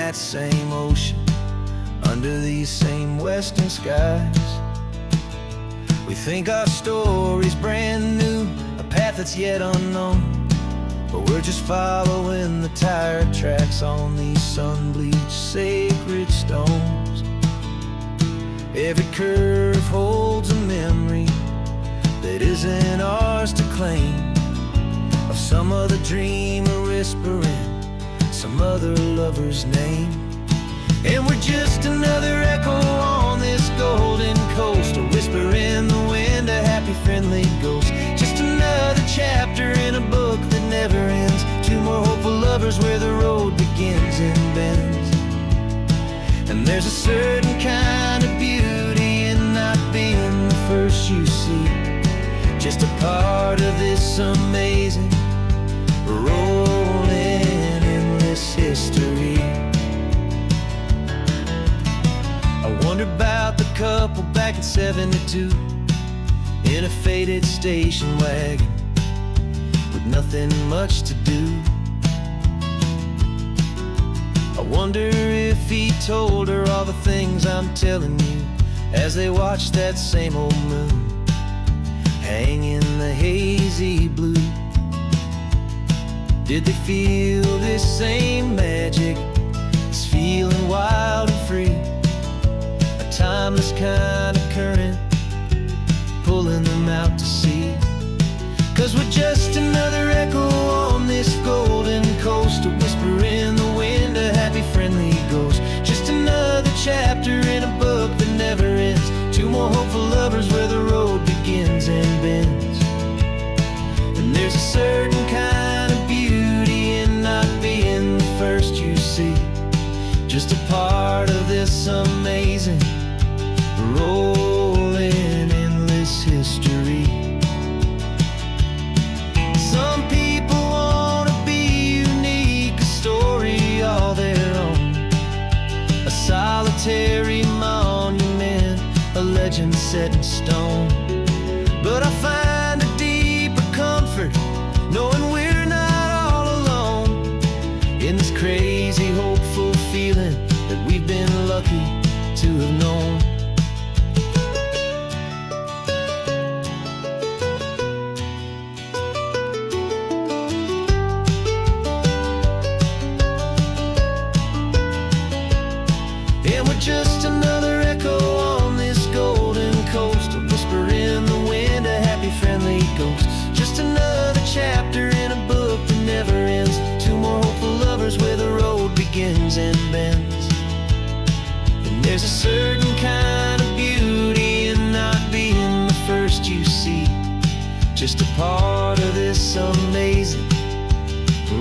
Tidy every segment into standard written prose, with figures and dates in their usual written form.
that same ocean, under these same western skies. We think our story's brand new, a path that's yet unknown, but we're just following the tire tracks on these sun-bleached sacred stones. Every curve holds a memory that isn't ours to claim, of some other dreamer whispering some other lover's name. And we're just another echo on this golden coast, a whisper in the wind, a happy friendly ghost. Just another chapter in a book that never ends, two more hopeful lovers where the road begins and bends. And there's a certain kind of beauty in not being the first you see, just a part of this amazing rolling endless history. I wonder about the couple back in '72 in a faded station wagon with nothing much to do. I wonder if he told her all the things I'm telling you, as they watched that same old moon hang in the hazy blue. Did they feel this same magic, this feeling wild and free, a timeless kind of current pulling them out to sea? 'Cause we're just another echo on this golden coast, a whisper in the wind, a happy friendly ghost. Just another chapter in a book that never ends, two more hopeful lovers where the road begins and bends. And there's a certain kind of beauty in not being the first you see, just a part of this amazing rolling endless history. Some people want to be unique, a story all their own, a solitary monument, a legend set in stone. But I find a deeper comfort knowing we're not all alone in this crazy hopeful feeling that we've been lucky to have known. And we're just another echo on this golden coast, a whisper in the wind, a happy friendly ghost. Just another chapter in a book that never ends, two more hopeful lovers where the road begins and bends. And there's a certain kind of beauty in not being the first you see, just a part of this amazing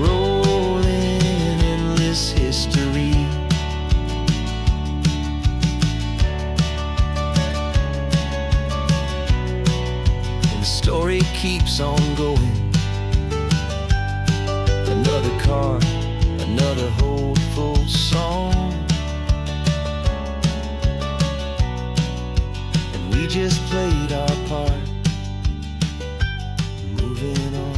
rolling endless history. Story keeps on going, another card, another hopeful song, and we just played our part, moving on.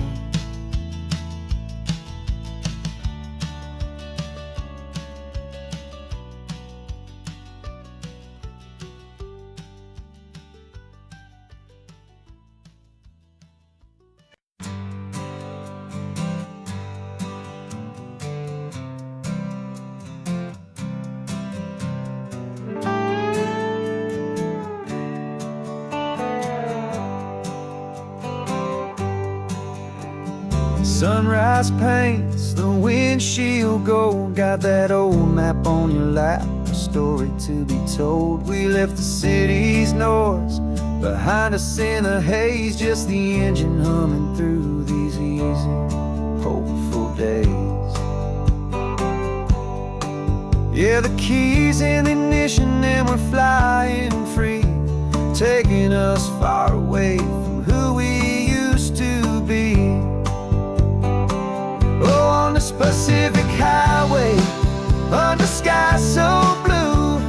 Sunrise paints the windshield gold, got that old map on your lap, a story to be told. We left the city's noise behind us in the haze, just the engine humming through these easy, hopeful days. Yeah, the keys in the ignition and we're flying free, taking us far away from who we used to be. Oh, on this Pacific highway, under sky so blue,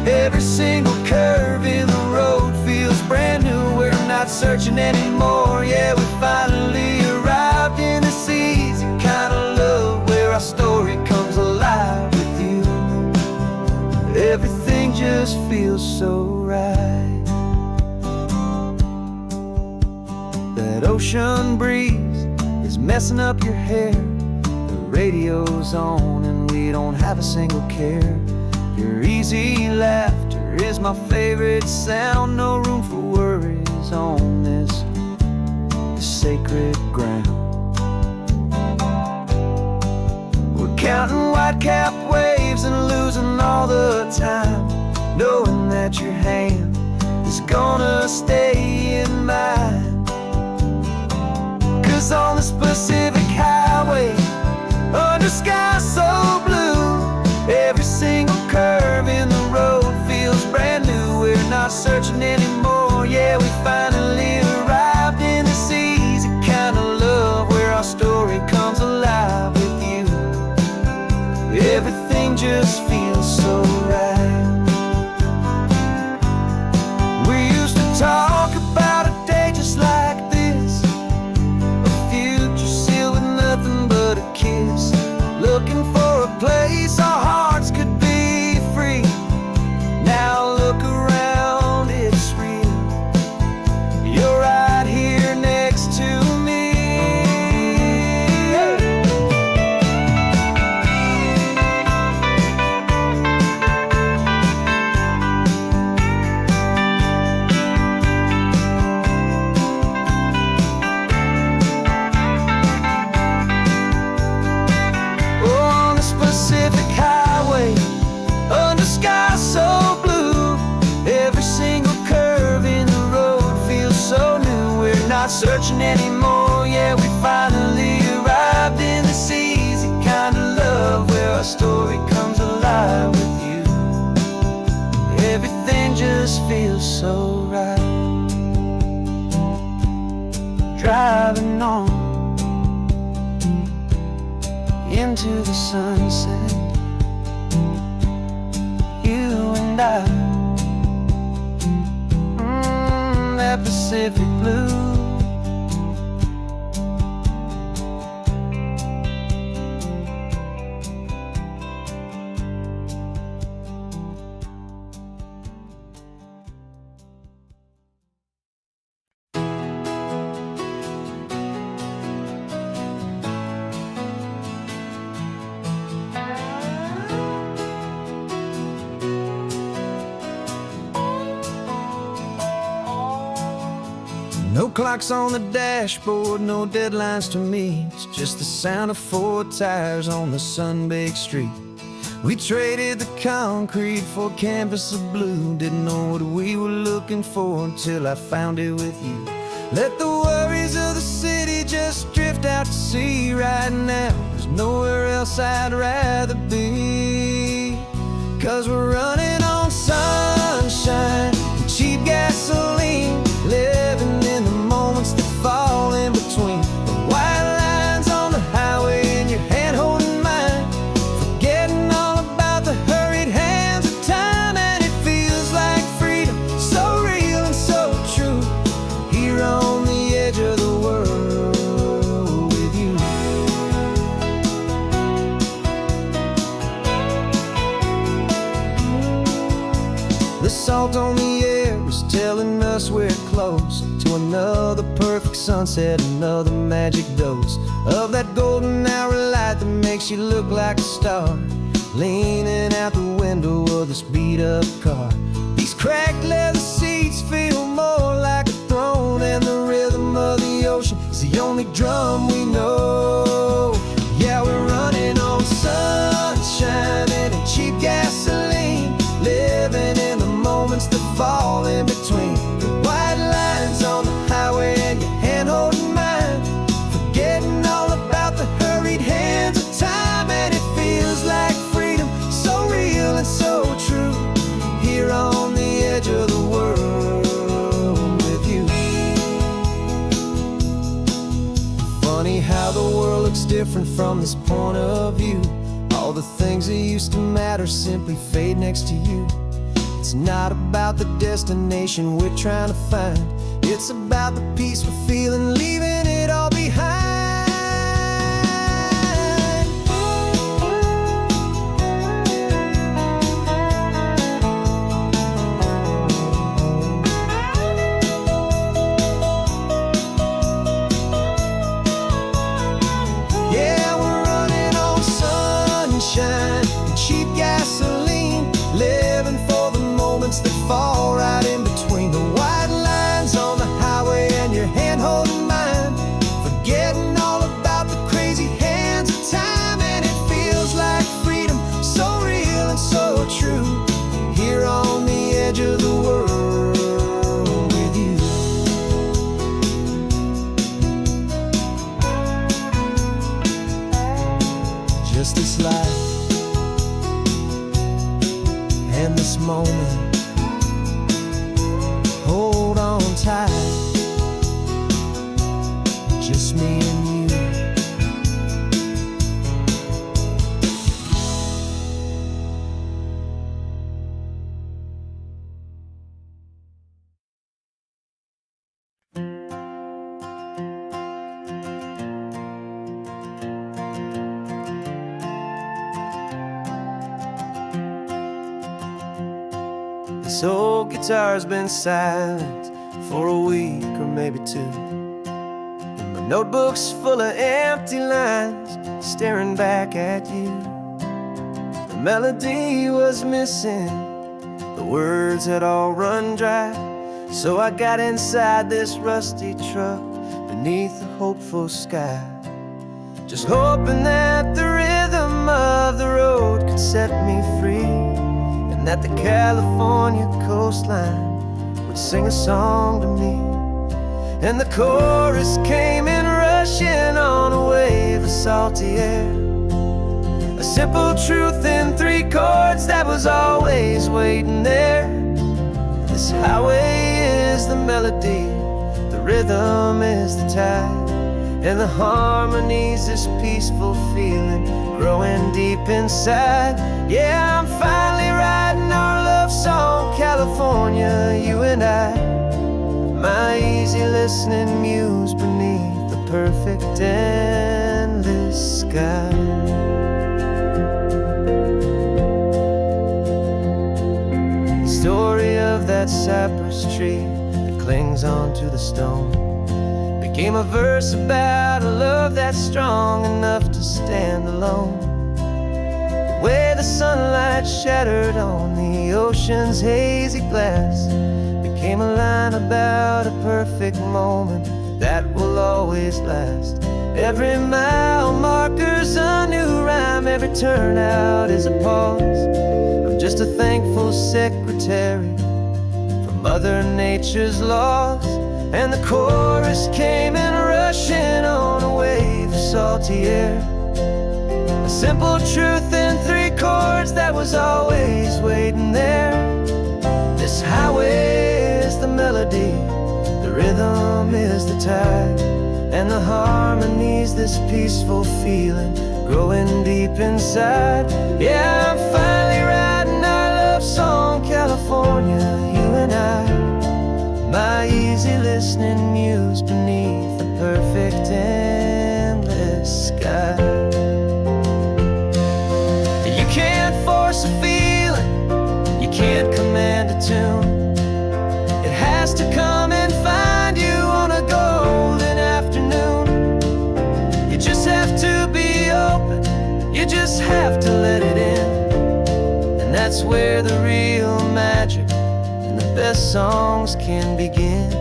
every single curve in the road feels brand new. We're not searching anymore, yeah, we finally arrived in this easy kind of love, where our story comes alive with you. just feels so right. That ocean breeze is messing up your hair. The radio's on and we don't have a single care. Your easy laughter is my favorite sound. No room for worries on this sacred ground. We're counting white-cap waves and losing all the time, knowing that your hand is gonna stay in mine. 'Cause on this Pacific highway, under skies so blue, every single curve in the road feels brand new. We're not searching anymore, yeah, we finally arrived in this easy kind of love, where our story comes alive with you. Everything just feels so right. We used to talk about a day just like this, a future sealed with nothing but a kiss, looking for a place our hearts could be free. Now look around, it's real. You're right here next to me. On this Pacific highway, under skies so blue, every single curve in the road feels so new. We're not searching anymore, yeah, we finally arrived in this easy kind of love, where our story comes alive with you. Everything just feels so right. Driving on into the sunset, you and I, that Pacific blue. No clocks on the dashboard, no deadlines to meet. It's just the sound of 4 tires on the sun-baked street. We traded the concrete for a canvas of blue. Didn't know what we were looking for until I found it with you. Let the worries of the city just drift out to sea right now. There's nowhere else I'd rather be. 'Cause we're running on sunshine and cheap gasoline, living in the moments that fall in between. The white lines on the highway and your hand holding mine, forgetting all about the hurried hands of time. And it feels like freedom, so real and so true, here on the edge of the world with you. The salt on the air is telling us we're close to another perfect sunset, another magic dose of that golden hour light that makes you look like a star, leaning out the window of this beat-up car. These cracked leather seats feel more like a throne, and the rhythm of the ocean is the only drum we know. Yeah, we're running on sunshine and cheap gasoline, living in the moments that fall in between. The white lines on the highway and your hand holding mine, forgetting all about the hurried hands of time. And it feels like freedom, so real and so true, here on the edge of the world with you. Funny how the world looks different from this point of view. All the things that used to matter simply fade next to you. It's not about the destination we're trying to find, it's about the peace we're feeling, leaving it all behind. this moment. Hold on tight, just me and you. This old guitar's been silent for a week or maybe two, and my notebook's full of empty lines staring back at you. The melody was missing, the words had all run dry, so I got inside this rusty truck beneath a hopeful sky, just hoping that the rhythm of the road could set me free, and that the California coastline would sing a song to me. And the chorus came in rushing on a wave of salty air, a simple truth in 3 chords that was always waiting there. This highway is the melody, the rhythm is the tide, and the harmony's this peaceful feeling growing deep inside. Yeah, I'm finally writing our love song, California, you and I, my easy listening muse beneath the perfect endless sky. The story of that cypress tree that clings onto the stone became a verse about a love that's strong enough to stand alone. The way the sunlight shattered on the ocean's hazy glass became a line about a perfect moment that will always last. Every mile marker's a new rhyme, every turnout is a pause. I'm just a thankful secretary for Mother Nature's laws. And the chorus came in rushing on a wave of salty air, a simple truth in 3 chords that was always waiting there. This highway is the melody, the rhythm is the tide, and the harmony's this peaceful feeling growing deep inside. Yeah, I'm finally writing our love song, California, you and I, my easy listening muse beneath the perfect endless sky. You can't force a feeling, you can't command a tune. It has to come and find you on a golden afternoon. You just have to be open, you just have to let it in, and that's where the real magic, the best songs can begin.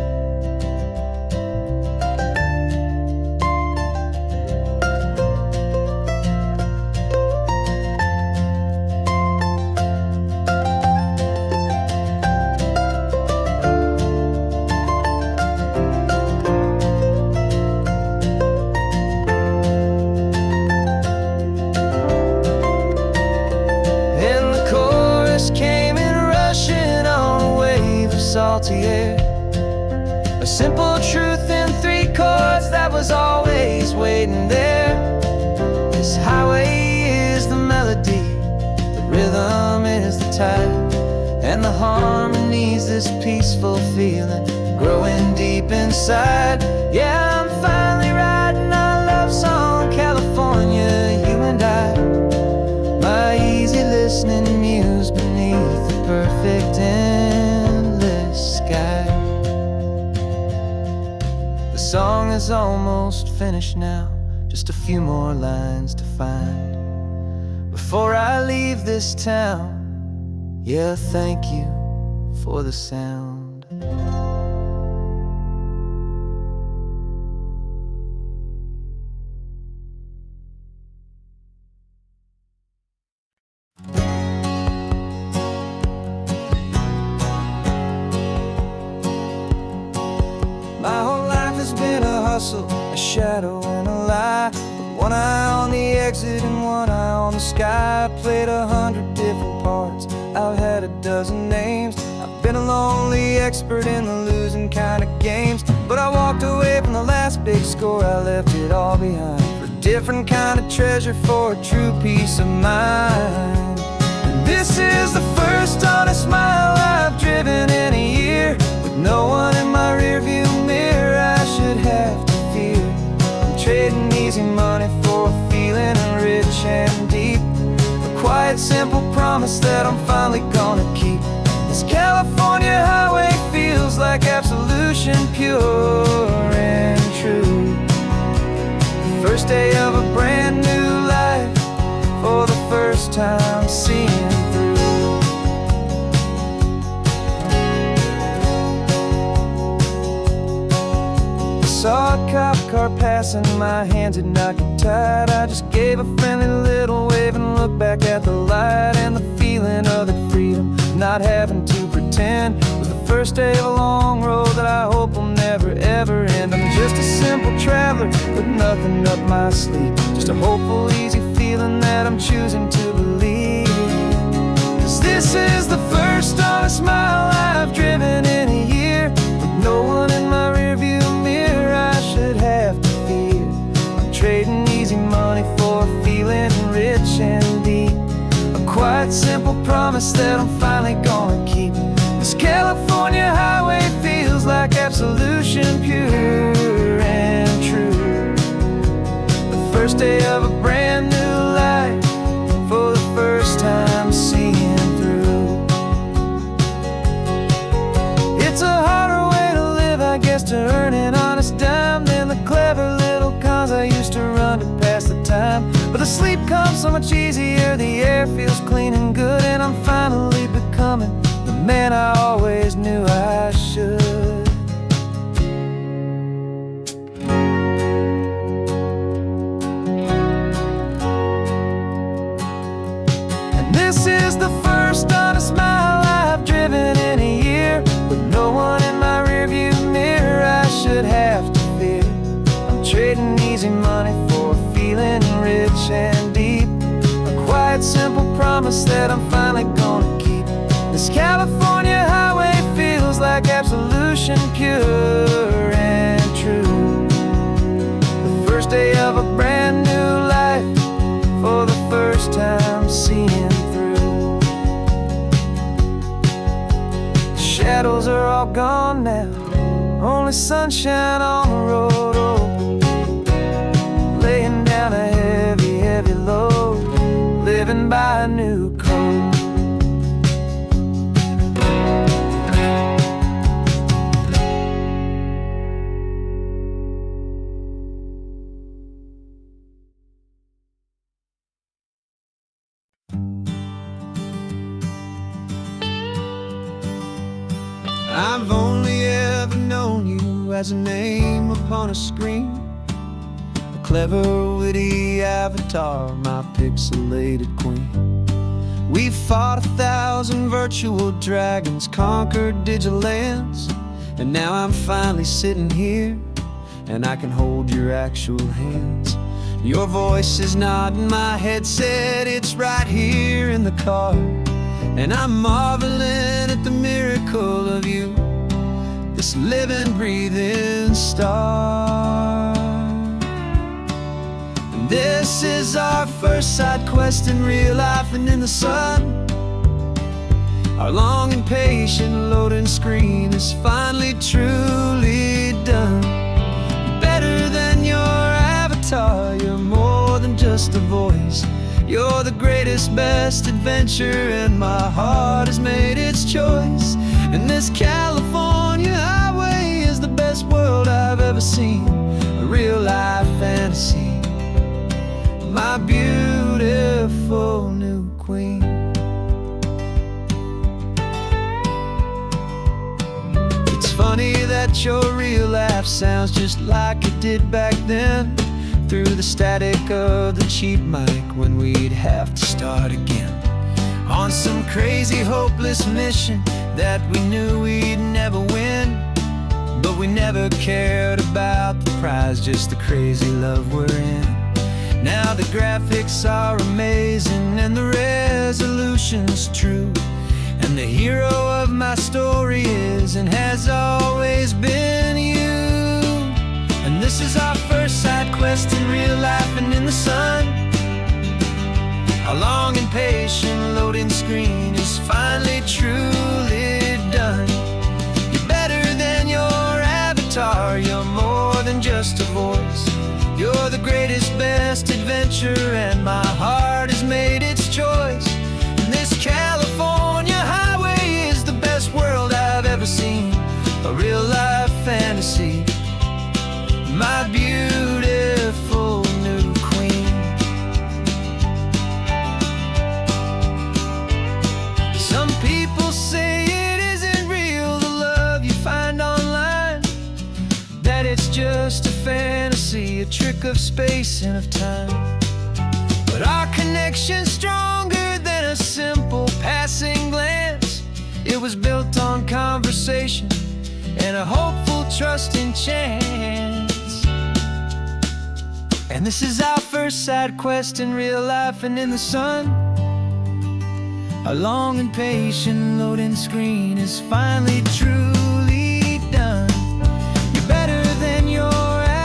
And the chorus came in rushing on a wave of salty air, a simple truth in 3 chords that was always waiting there. This highway is the melody, the rhythm is the tide, and the harmony's this peaceful feeling growing deep inside. Yeah, I'm finally writing our love song, California, you and I, my easy listening muse beneath the perfect endless sky. The song is almost finished now, just a few more lines to find before I leave this town. Yeah, thank you for the sound. My whole life has been a hustle, a shadow and a lie, with one eye on the exit and one eye on the sky. I played 100 different parts, I've had had a dozen names. I've been a lonely expert in the losing kind of games, but I walked away from the last big score. I left it all behind for a different kind of treasure, for a true peace of mind. And this is the first honest mile I've driven in a year, with no one in my rearview mirror I should have to fear. I'm trading easy money for a feeling rich and deep, a quiet, simple promise that I'm finally gonna keep. This California highway feels like absolution, pure and true. The first day of a brand new life, for the first time seeing through. Saw a cop car passing, my hands had not got tied. I just gave a friendly little wave and looked back at the light. And the feeling of the freedom, not having to pretend, was the first day of a long road that I hope will never ever end. I'm just a simple traveler with nothing up my sleeve, just a hopeful, easy feeling that I'm choosing to believe. 'Cause this is the first honest mile I've driven in a year, with no one in my rearview mirror I should have to fear. I'm trading easy money for a feeling rich and deep, a quiet, simple promise that I'm finally gonna keep. This California highway feels like absolution, pure and true. The first day of a brand new life, for the first time seeing through. It's a harder way to live, I guess, to earn an honest dime than the clever little cons I used to run to pass the time. But the sleep comes so much easier, the air feels clean and good, and I'm finally becoming the man I always knew I should. And this is the first honest mile I've driven in a year, with no one in my rearview mirror I should have to fear. I'm trading easy money for a feeling rich and deep, a quiet, simple promise that I'm finally gonna keep. This California highway feels like absolution, pure and true. The first day of a brand new life, for the first time seeing through. The shadows are all gone now, only sunshine on the road. Oh, laying down a heavy, heavy load, living by a new code. I've only ever known you as a name upon a screen, a clever, witty avatar, my pixelated queen. We fought 1,000 virtual dragons, conquered digital lands, and now I'm finally sitting here, and I can hold your actual hands. Your voice is not in my headset, it's right here in the car, and I'm marveling at the miracle of you, this living, breathing star. And this is our first side quest in real life and in the sun. Our long and patient loading screen is finally truly done. Better than your avatar, you're more than just a voice. You're the greatest, best adventure, and my heart has made its choice. And this California highway is the best world I've ever seen, a real life fantasy, my beautiful new queen. It's funny that your real life sounds just like it did back then, through the static of the cheap mic when we'd have to start again, on some crazy, hopeless mission that we knew we'd never win. But we never cared about the prize, just the crazy love we're in. Now the graphics are amazing and the resolution's true, And the hero of my story is and has always been you. And this is our first side quest in real life and in the sun. Our long and patient loading screen is finally truly done. You're better than your avatar, you're more than just a voice. You're the greatest, best adventure, and my heart has made its choice. And this California highway is the best world I've ever seen, a real life fantasy, my beautiful new queen. Some people say it isn't real, the love you find online, that it's just a fantasy, a trick of space and of time. But our connection's stronger than a simple passing glance. It was built on conversation and a hopeful, trusting chance. And this is our first side quest in real life and in the sun. Our long and patient loading screen is finally truly done. You're better than your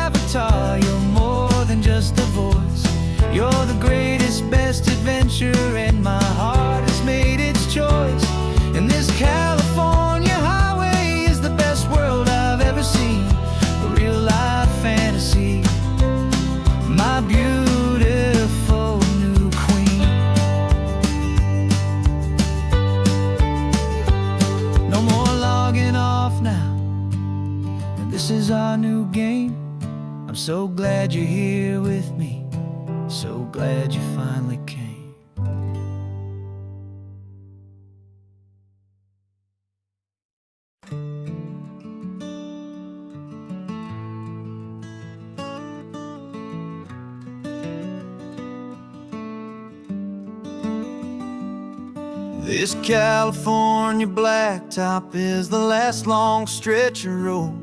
avatar, you're more than just a voice. You're the greatest, best adventure, and my heart has made its choice. And this California highway is the best world I've ever seen, a real life fantasy, my beautiful new queen. No more logging off now, and this is our new game. I'm so glad you're here with me, so glad you finally came. This California blacktop is the last long stretch of road,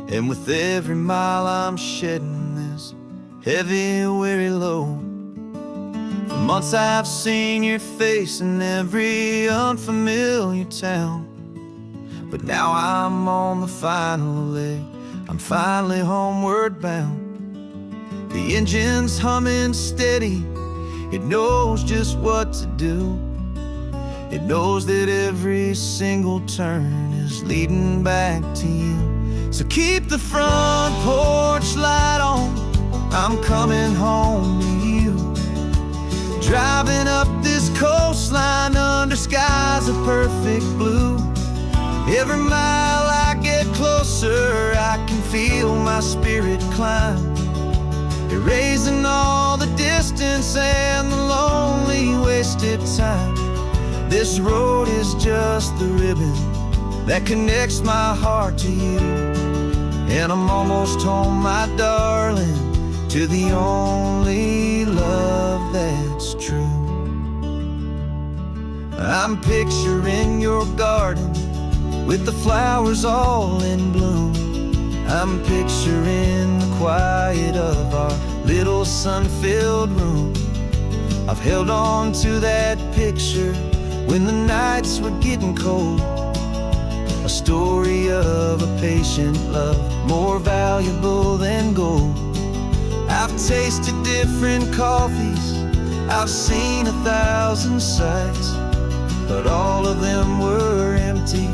and with every mile I'm shedding this heavy, weary load. For months I've seen your face in every unfamiliar town, but now I'm on the final leg, I'm finally homeward bound. The engine's humming steady, it knows just what to do. It knows that every single turn is leading back to you. So keep the front porch light on, I'm coming home to you. Driving up this coastline under skies of perfect blue. Every mile I get closer, I can feel my spirit climb, erasing all the distance and the lonely wasted time. This road is just the ribbon that connects my heart to you, and I'm almost home, my darling, to the only love that's true. I'm picturing your garden with the flowers all in bloom. I'm picturing the quiet of our little sun-filled room. I've held on to that picture when the nights were getting cold, a story of a patient love, more valuable than gold. I've tasted different coffees, I've seen 1,000 sights, but all of them were empty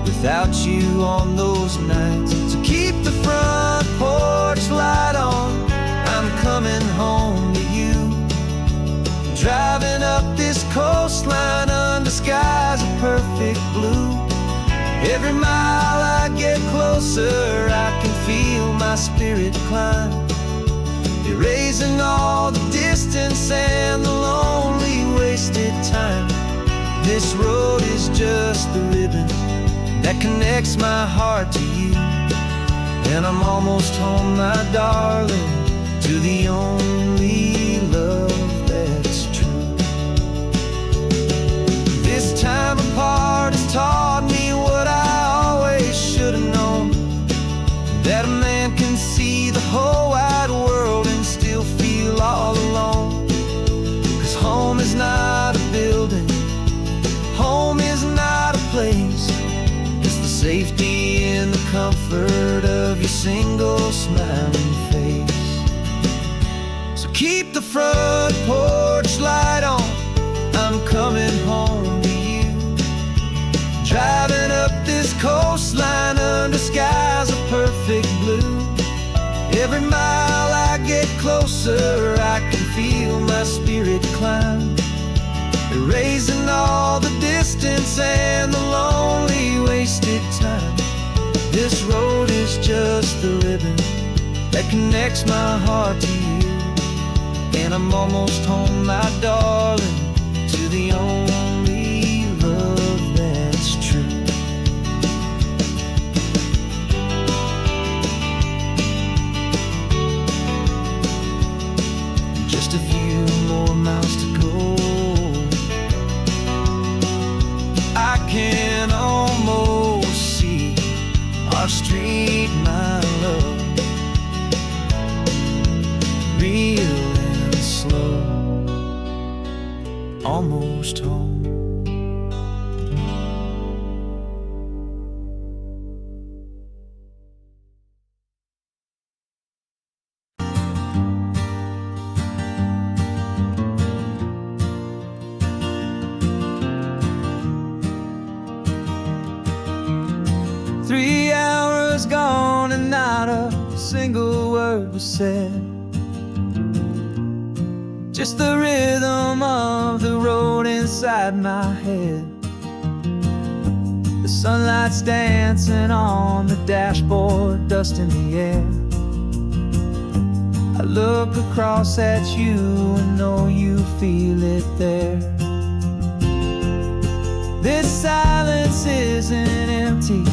without you on those nights. So keep the front porch light on, I'm coming home to you. Driving up this coastline under skies of perfect blue. Every mile I get closer, I can feel my spirit climb, erasing all the distance and the lonely wasted time. This road is just the ribbon that connects my heart to you, and I'm almost home, my darling, to the only love that's true. This time apart has taught me what I always should have known, that a man can see the whole wide world and still feel all alone. 'Cause home is not a building, home is not the front porch light on, I'm coming home to you. Driving up this coastline under skies of perfect blue. Every mile I get closer, I can feel my spirit climb, erasing all the distance and the lonely wasted time. This road is just the ribbon that connects my heart to you, and I'm almost home, my darling, to the only love that's true. Just a few more miles to go, I can almost see our street, my love, real and slow, almost home. Three hours gone and not a single word was said. Just the rhythm of the road inside my head. The sunlight's dancing on the dashboard, dust in the air. I look across at you and know you feel it there. This silence isn't empty,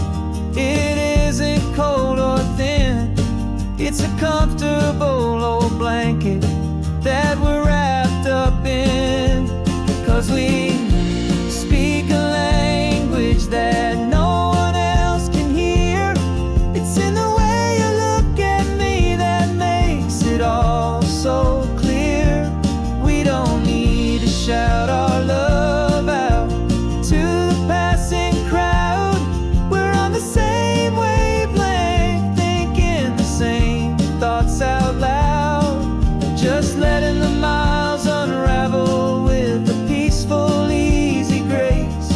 it isn't cold or thin. It's a comfortable old blanket that we're wrapped up in. 'Cause we speak a language that no one else can hear. It's in the way you look at me that makes it all so clear. We don't need to shout our love out to the passing crowd. We're on the same wavelength, thinking the same thoughts out loud. Just letting the miles unravel with a peaceful, easy grace.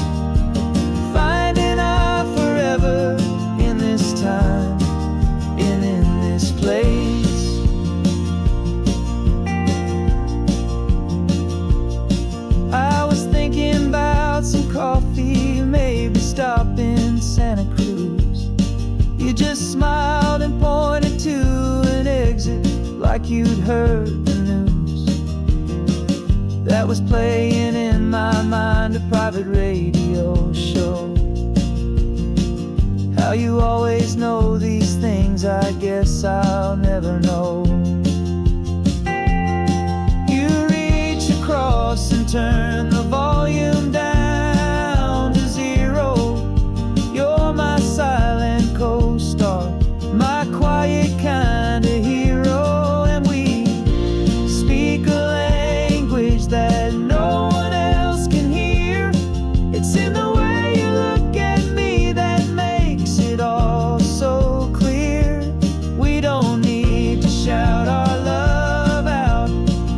Finding our forever in this time and in this place. I was thinking about some coffee, maybe stop in Santa Cruz. You just smiled and pointed to an exit like you'd heard the news. That was playing in my mind, a private radio show. How you always know these things, I guess I'll never know. You reach across and turn the volume down to zero. You're my silent co-star, my quiet kind of hero. And we speak a language that no one else can hear. It's in the way you look at me that makes it all so clear. We don't need to shout our love out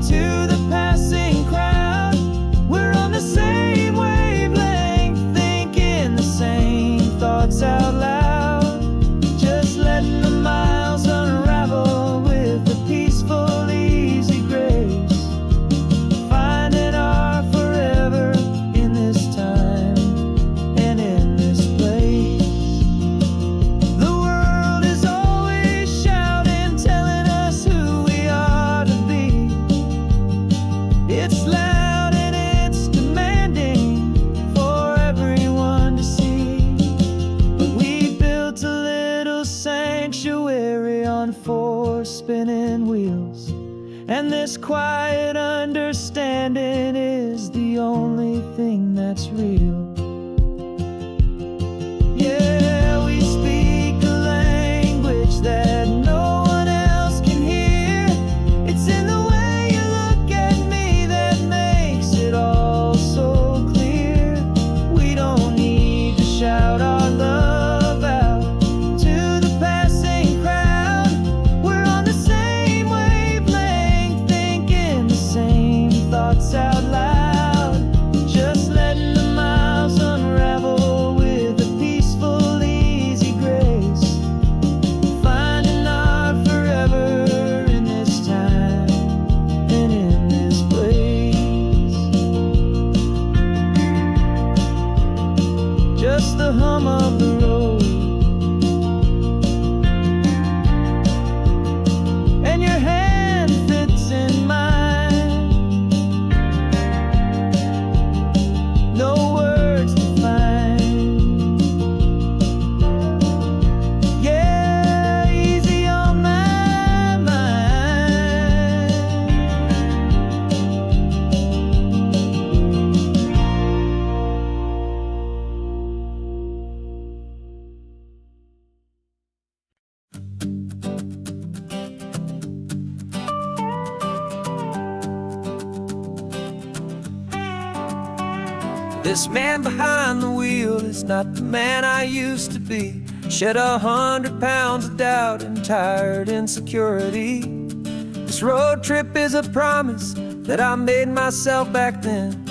to the passing crowd. We're on the same wavelength, thinking the same thoughts out loud. Just letting the miles unravel with a peaceful, easy grace. Finding our forever in this time and in this place. The world is always shouting, telling us who we are to be. It's loud and it's demanding for everyone to see. But we built a little sanctuary on four spinning wheels, and this quiet understanding is the only thing that's real. Yeah, we speak a language that no one else can hear. It's in the way you look at me that makes it all so clear. We don't need to shout our love out to the passing crowd. We're on the same wavelength, thinking just the hum of the road. And your hand fits in mine, no words to find. Yeah, easy on my mind. This man behind the wheel is not the man I used to be. Shed 100 pounds of doubt and tired insecurity. This road trip is a promise that I made myself back then,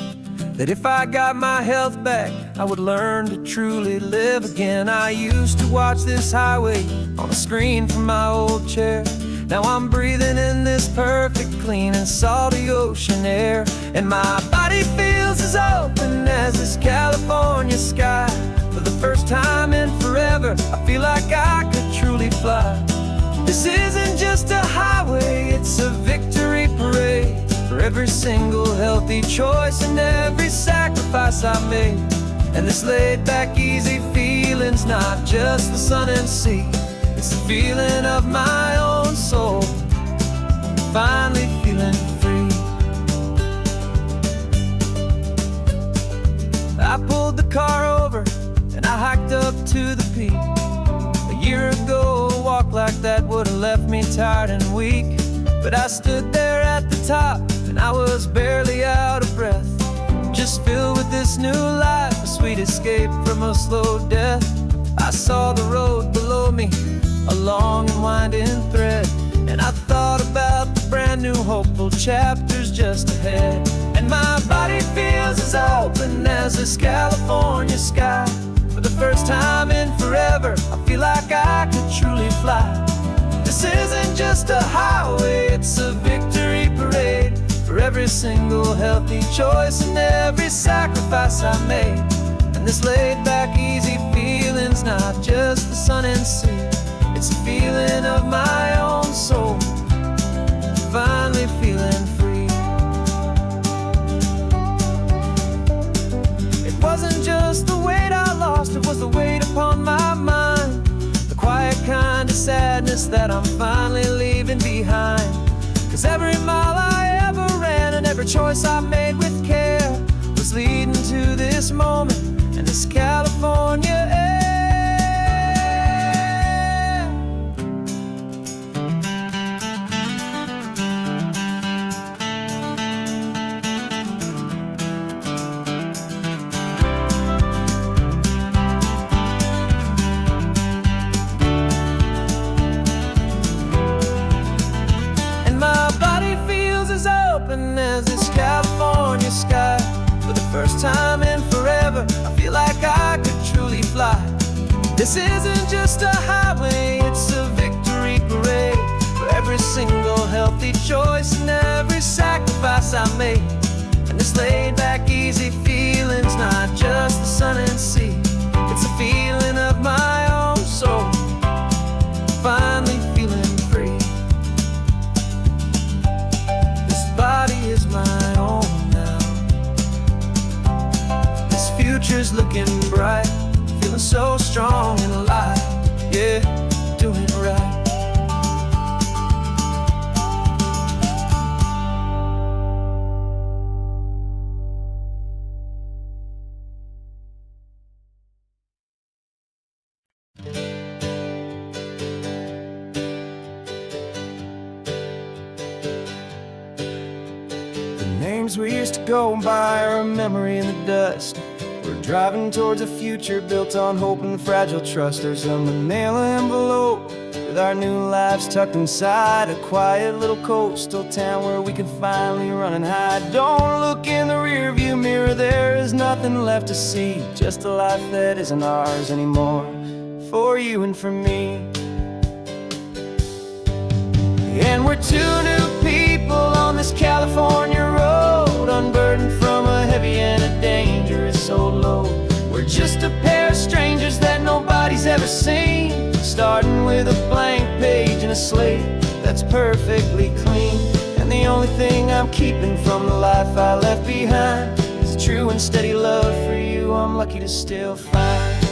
that if I got my health back, I would learn to truly live again. I used to watch this highway on a screen from my old chair. Now I'm breathing in this perfect, clean and salty ocean air. And my body feels as open as this California sky. For the first time in forever, I feel like I could truly fly. This isn't just a highway, it's a victory parade. For every single healthy choice and every sacrifice I made. And this laid back, easy feeling's not just the sun and sea. It's the feeling of my own soul, finally feeling free. I pulled the car over and I hiked up to the peak. A year ago, a walk like that would have left me tired and weak. But I stood there at the top and I was barely out of breath, just filled with this new life, a sweet escape from a slow death. I saw the road below me, a long and winding thread, and I thought about the brand new hopeful chapters just ahead. And my body feels as open as this California sky. For the first time in forever, I feel like I could truly fly. This isn't just a highway, it's a victory parade. For every single healthy choice and every sacrifice I made. And this laid back, easy feeling's not just the sun and sea. It's a feeling of my own soul, finally feeling free. It wasn't just the weight I lost, it was the weight upon my mind. The quiet kind of sadness that I'm finally leaving behind. 'Cause every mile I ever ran and every choice I made with care was leading to this moment and this California air. As this California sky. For the first time in forever, I feel like I could truly fly. This isn't just a highway, it's a victory parade. For every single healthy choice and every sacrifice I made. And this laid back, easy feeling's not just the sun and sea. It's a feeling of my own soul, finally feeling free. Body is my own now. This future's looking bright, feeling so strong and alive. Yeah, doing right. Names we used to go by are a memory in the dust. We're driving towards a future built on hope and fragile trust. There's a manila envelope with our new lives tucked inside, a quiet little coastal town where we can finally run and hide. Don't look in the rearview mirror, there is nothing left to see, just a life that isn't ours anymore, for you and for me. And we're two new people on this California road, unburdened from a heavy and a dangerous old load. We're just a pair of strangers that nobody's ever seen, starting with a blank page and a slate that's perfectly clean. And the only thing I'm keeping from the life I left behind is a true and steady love for you I'm lucky to still find.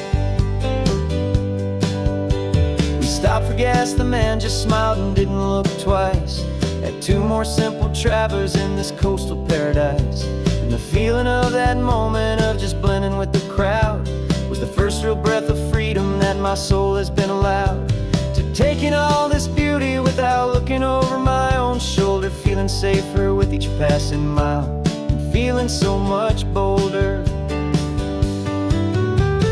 We stopped for gas, the man just smiled and didn't look twice. Had two more simple travelers in this coastal paradise. And the feeling of that moment of just blending with the crowd was the first real breath of freedom that my soul has been allowed to take in all this beauty without looking over my own shoulder, feeling safer with each passing mile and feeling so much bolder.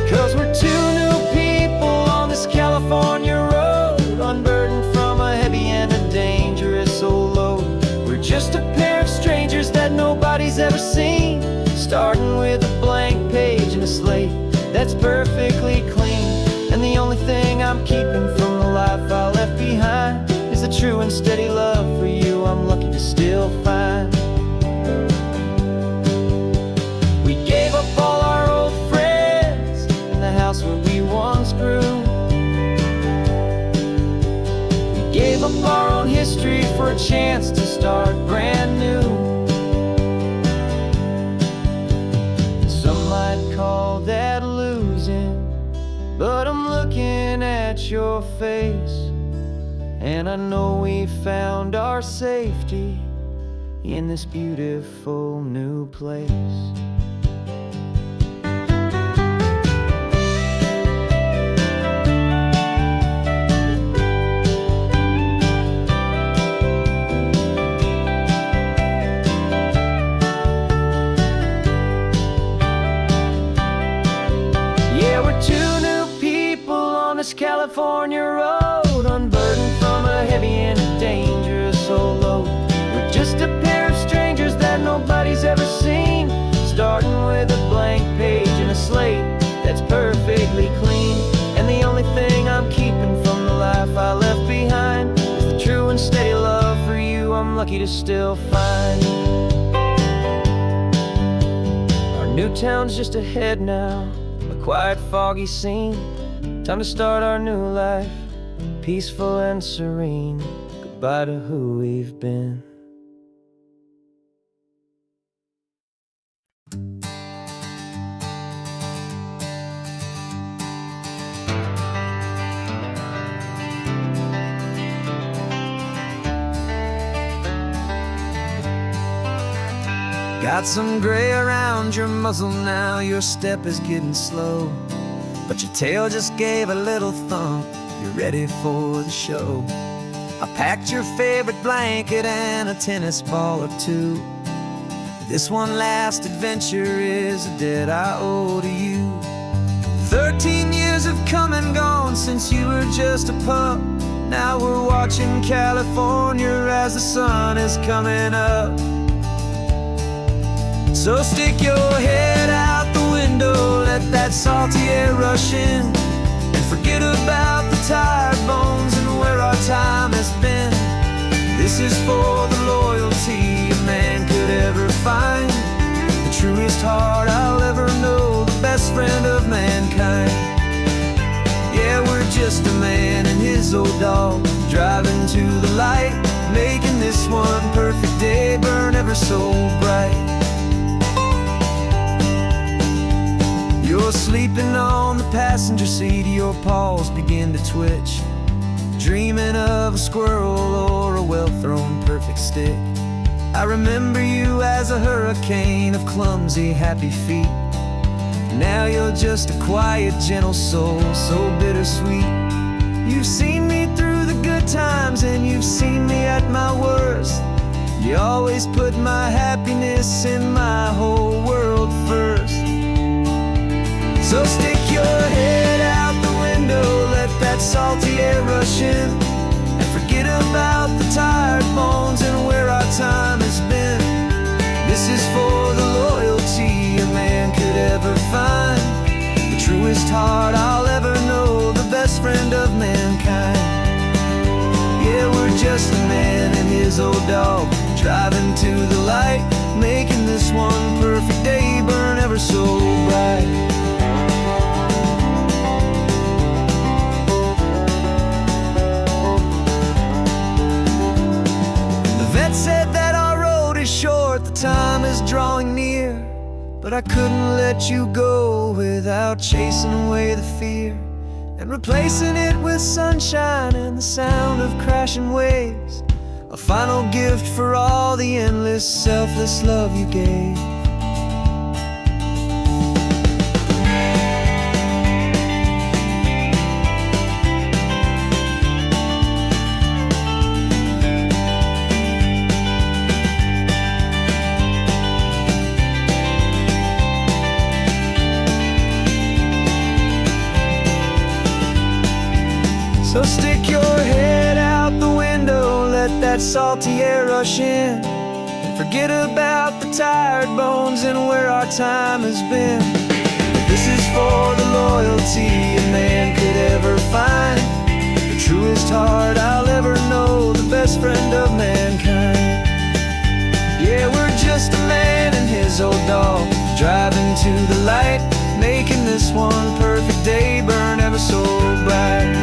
'Cause we're two new people on this California road, unburdened from a heavy and a dangerous old load. We're just a pair of strangers that nobody's ever seen, starting with a blank page and a slate that's perfectly clean. And the only thing I'm keeping from the life I left behind is a true and steady love for you I'm lucky to still find. We gave up all our old friends in the house where we once grew. We gave up our own history for a chance to start brand new. Some might call that losing, but I'm looking at your face, and I know we found our safety in this beautiful new place. Yeah, we're two new people on this California road, unburdened from a heavy and a dangerous old load. We're just a pair of strangers that nobody's ever seen, starting with a blank page and a slate that's perfectly clean. And the only thing I'm keeping from the life I left behind is the true and steady love for you I'm lucky to still find. Our new town's just ahead now, a quiet, foggy scene. Time to start our new life, peaceful and serene. Goodbye to who we've been. Got some gray around your muzzle now, your step is getting slow, but your tail just gave a little thump, you're ready for the show. I packed your favorite blanket and a tennis ball or two. This one last adventure is a debt I owe to you. 13 years have come and gone since you were just a pup. Now we're watching California as the sun is coming up. So stick your head out the window, let that salty air rush in, and forget about the tired bones and where our time has been. This is for the loyalty a man could ever find, the truest heart I'll ever know, the best friend of mankind. Yeah, we're just a man and his old dog, driving to the light, making this one perfect day burn ever so bright. You're sleeping on the passenger seat, your paws begin to twitch, dreaming of a squirrel or a well-thrown perfect stick. I remember you as a hurricane of clumsy, happy feet. Now you're just a quiet, gentle soul, so bittersweet. You've seen me through the good times and you've seen me at my worst. You always put my happiness in my whole world first. So stick your head out the window, let that salty air rush in, and forget about the tired bones and where our time has been. This is for the loyalty a man could ever find, the truest heart I'll ever know, the best friend of mankind. Yeah, we're just a man and his old dog, driving to the light, making this one perfect day burn ever so bright. but I couldn't let you go without chasing away the fear and replacing it with sunshine and the sound of crashing waves. A final gift for all the endless, selfless love you gave. So stick your head out the window, let that salty air rush in, and forget about the tired bones and where our time has been. This is for the loyalty a man could ever find, the truest heart I'll ever know, the best friend of mankind. Yeah, we're just a man and his old dog, driving to the light, making this one perfect day burn ever so bright.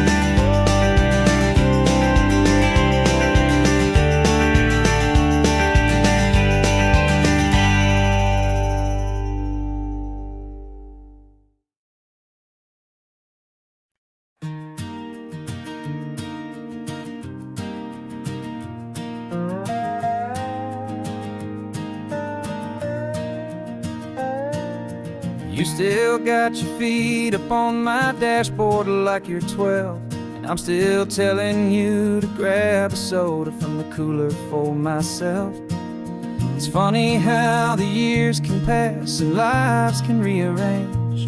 You still got your feet up on my dashboard like you're 12, and I'm still telling you to grab a soda from the cooler for myself. It's funny how the years can pass and lives can rearrange,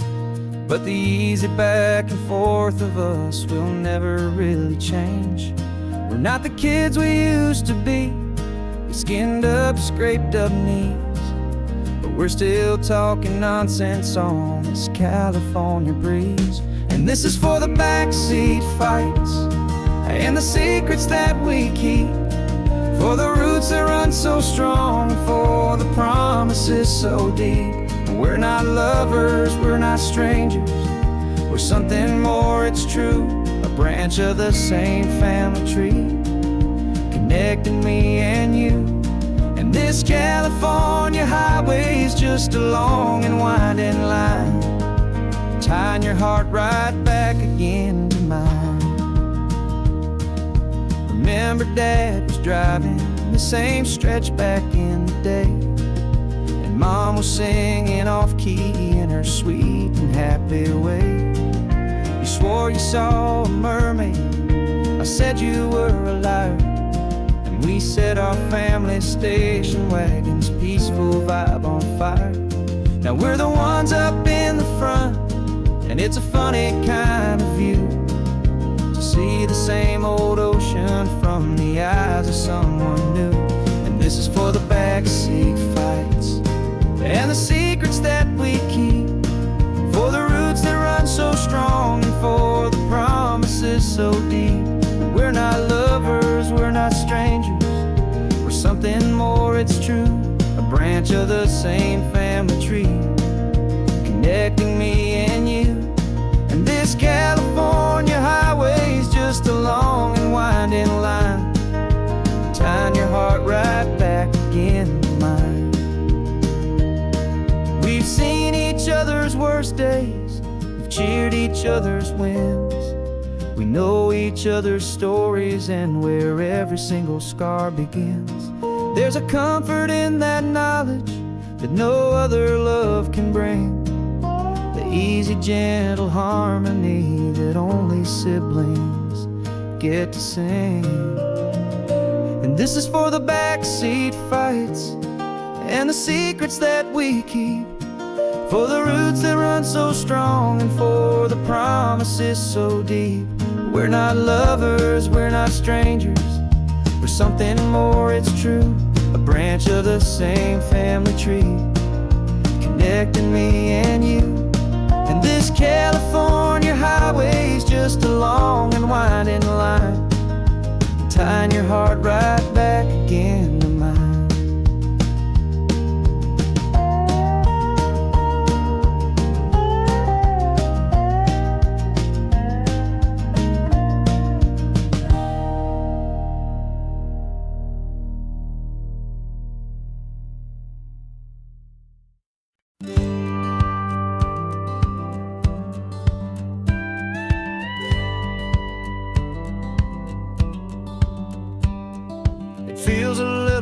but the easy back and forth of us will never really change. We're not the kids we used to be, with skinned up, scraped up knees, but we're still talking nonsense on this California breeze. And this is for the backseat fights and the secrets that we keep, for the roots that run so strong, for the promises so deep. We're not lovers, we're not strangers, we're something more, it's true, a branch of the same family tree, connecting me and you. And this California highway's just a long and winding line, tying your heart right back again to mine. Remember Dad was driving the same stretch back in the day, and Mom was singing off-key in her sweet and happy way. You swore you saw a mermaid, I said you were a liar, and we set our family station wagon's peaceful vibe on fire. Now we're the ones up in the front, and it's a funny kind of view to see the same old ocean from the eyes of someone new. And this is for the backseat fights and the secrets that we keep, for the roots that run so strong and for the promises so deep. We're not lovers, we're not strangers, we're something more, it's true, a branch of the same family tree, connecting me and you. And this California highway's just a long and winding line, tying your heart right back again to mine. We've seen each other's worst days, we've cheered each other's wins, we know each other's stories and where every single scar begins. There's a comfort in that knowledge that no other love can bring, the easy, gentle harmony that only siblings get to sing. And this is for the backseat fights and the secrets that we keep, for the roots that run so strong and for the promises so deep. We're not lovers, we're not strangers, we're something more, it's true, a branch of the same family tree, connecting me and you. And this California highway's just a long and winding line, tying your heart right back again to mine.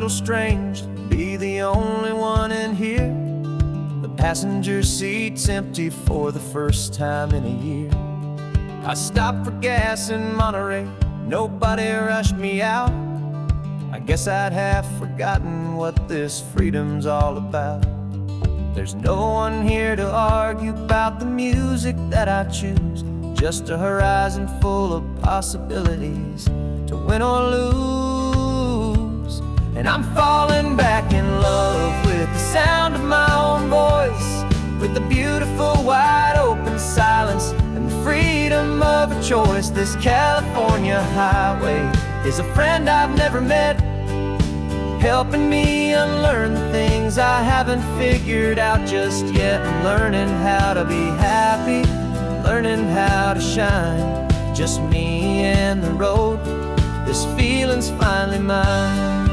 little strange to be the only one in here. The passenger seat's empty for the first time in a year. I stopped for gas in Monterey, nobody rushed me out. I guess I'd have forgotten what this freedom's all about. There's no one here to argue about the music that I choose, just a horizon full of possibilities to win or lose. And I'm falling back in love with the sound of my own voice, with the beautiful wide open silence and the freedom of a choice. This California highway is a friend I've never met, helping me unlearn the things I haven't figured out just yet. I'm learning how to be happy, learning how to shine, just me and the road. This feeling's finally mine.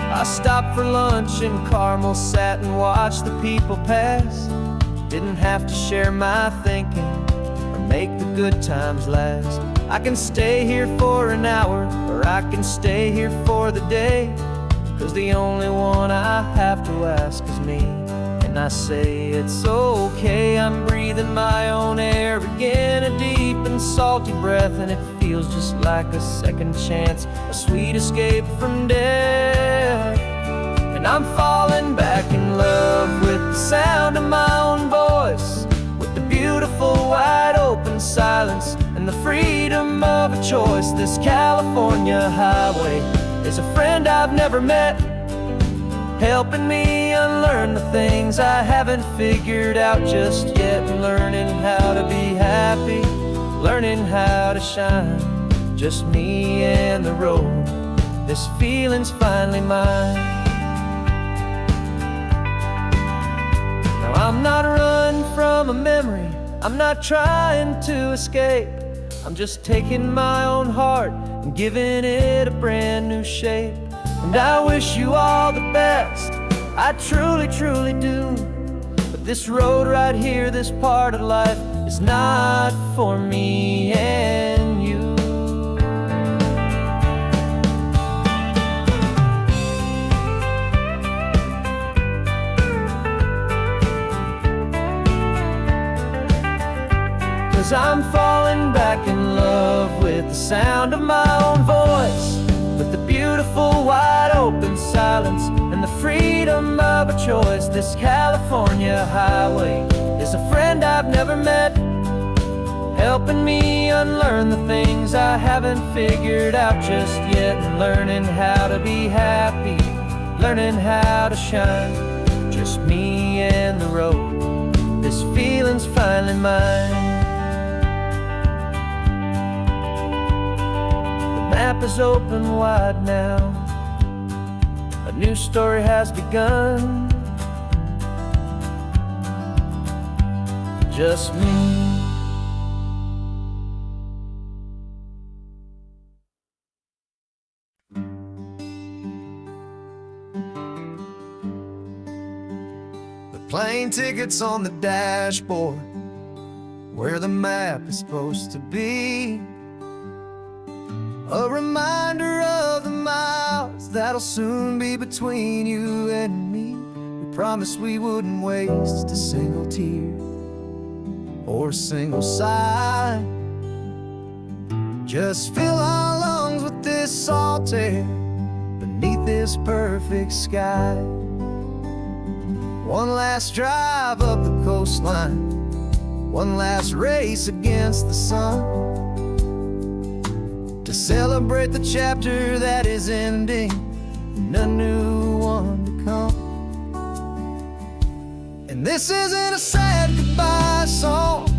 I stopped for lunch in Carmel, sat and watched the people pass. Didn't have to share my thinking or make the good times last. I can stay here for an hour, or I can stay here for the day, 'cause the only one I have to ask is me. And I say it's okay, I'm breathing my own air again, a deep and salty breath, and it feels just like a second chance, a sweet escape from death. And I'm falling back in love with the sound of my own voice, with the beautiful wide open silence and the freedom of a choice. This California highway is a friend I've never met, helping me unlearn the things I haven't figured out just yet. Learning how to be happy, learning how to shine, just me and the road. This feeling's finally mine. Now I'm not running from a memory, I'm not trying to escape. I'm just taking my own heart and giving it a brand new shape. And I wish you all the best, I truly, truly do. But this road right here, this part of life, is not for me and you. Cause I'm falling back in love with the sound of my own voice, with the beautiful wide open silence and the freedom of a choice. This California highway is a friend I've never met, helping me unlearn the things I haven't figured out just yet. And learning how to be happy, learning how to shine, just me and the road. This feeling's finally mine. The map is open wide now, a new story has begun, just me. The plane tickets on the dashboard, where the map is supposed to be, a reminder of the miles that'll soon be between you and me. We promised we wouldn't waste a single tear or a single sigh, just fill our lungs with this salt air beneath this perfect sky. One last drive up the coastline, one last race against the sun, to celebrate the chapter that is ending and a new one to come. And this isn't a sad goodbye song,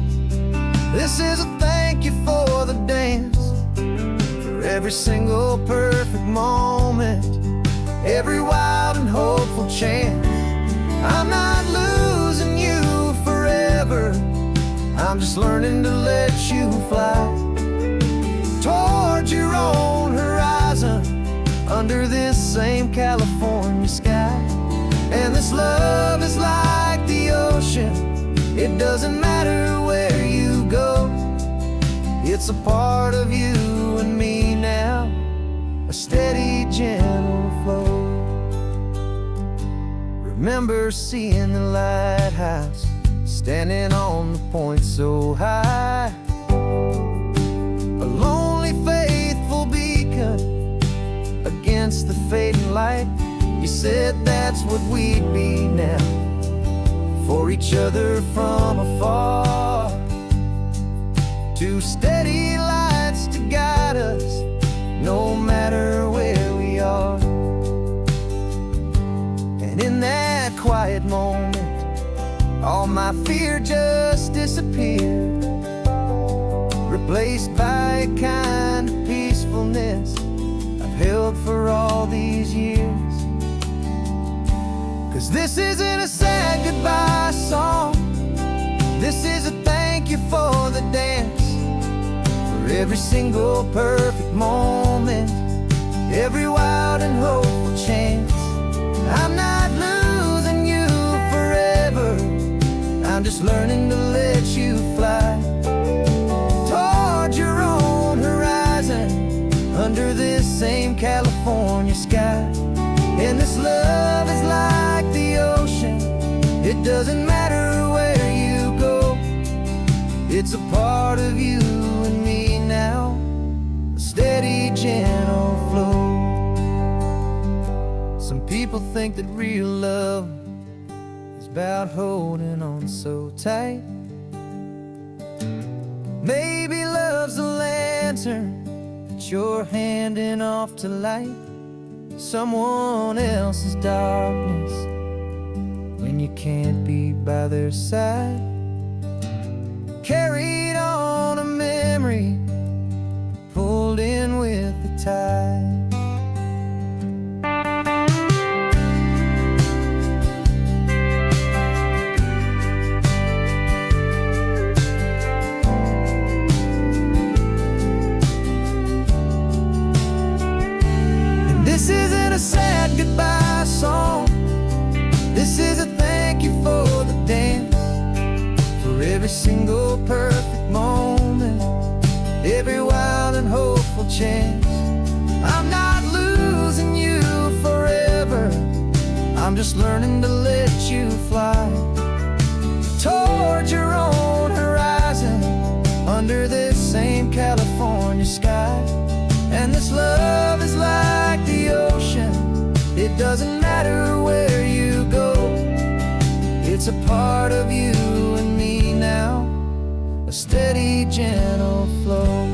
this is a thank you for the dance, for every single perfect moment, every wild and hopeful chance. I'm not losing you forever, I'm just learning to let you fly towards your own horizon, under this same California sky. And this love is like the ocean, it doesn't matter where you go, it's a part of you and me now. steady, gentle flow. Remember seeing the lighthouse, standing on the point so high, a lonely, faithful beacon against the fading light. You said that's what we'd be now, for each other from afar. Two steady lights to guide us, no matter where we are. And in that quiet moment, all my fear just disappeared, replaced by a kind of peacefulness I've held for all these years. 'Cause this isn't a sad goodbye song, this is a thank you for the dance, for every single perfect moment, every wild and hopeful chance. I'm not losing you forever, I'm just learning to let you fly toward your own horizon, under this same California sky. And this love is like the ocean, it doesn't matter where you go, it's a part of you and me now, a steady, gentle flow. Some people think that real love is about holding on so tight. Maybe love's a lantern that you're handing off to light someone else's darkness when you can't be by their side. Carried on a memory, pulled in with the tide. This isn't a sad goodbye song, this is a thank you for the dance, for every single perfect moment, every wild and hopeful chance. I'm not losing you forever, I'm just learning to let you fly toward your own horizon, under this same California sky. And this love is like the ocean, it doesn't matter where you go, it's a part of you and me now, a steady, gentle flow.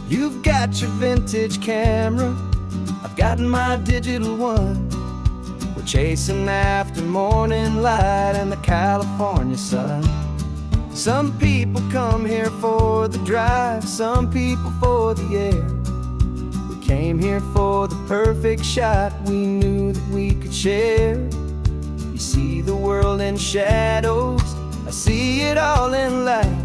You've got your vintage camera, I've got my digital one. We're chasing after morning light and the California sun. Some people come here for the drive, some people for the air. We came here for the perfect shot we knew that we could share. You see the world in shadows, I see it all in light.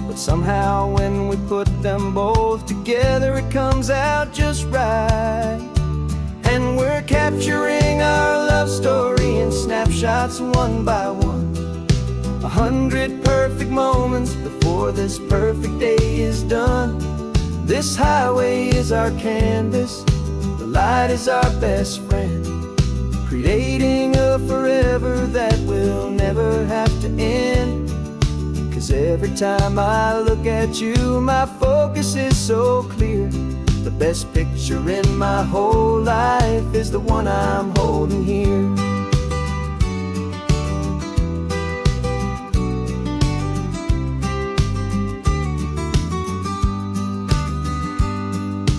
But somehow when we put them both together, it comes out just right. And we're capturing our love story in snapshots one by one, 100 perfect moments before this perfect day is done. This highway is our canvas, the light is our best friend, creating a forever that will never have to end. 'Cause every time I look at you, my focus is so clear. The best picture in my whole life is the one I'm holding here.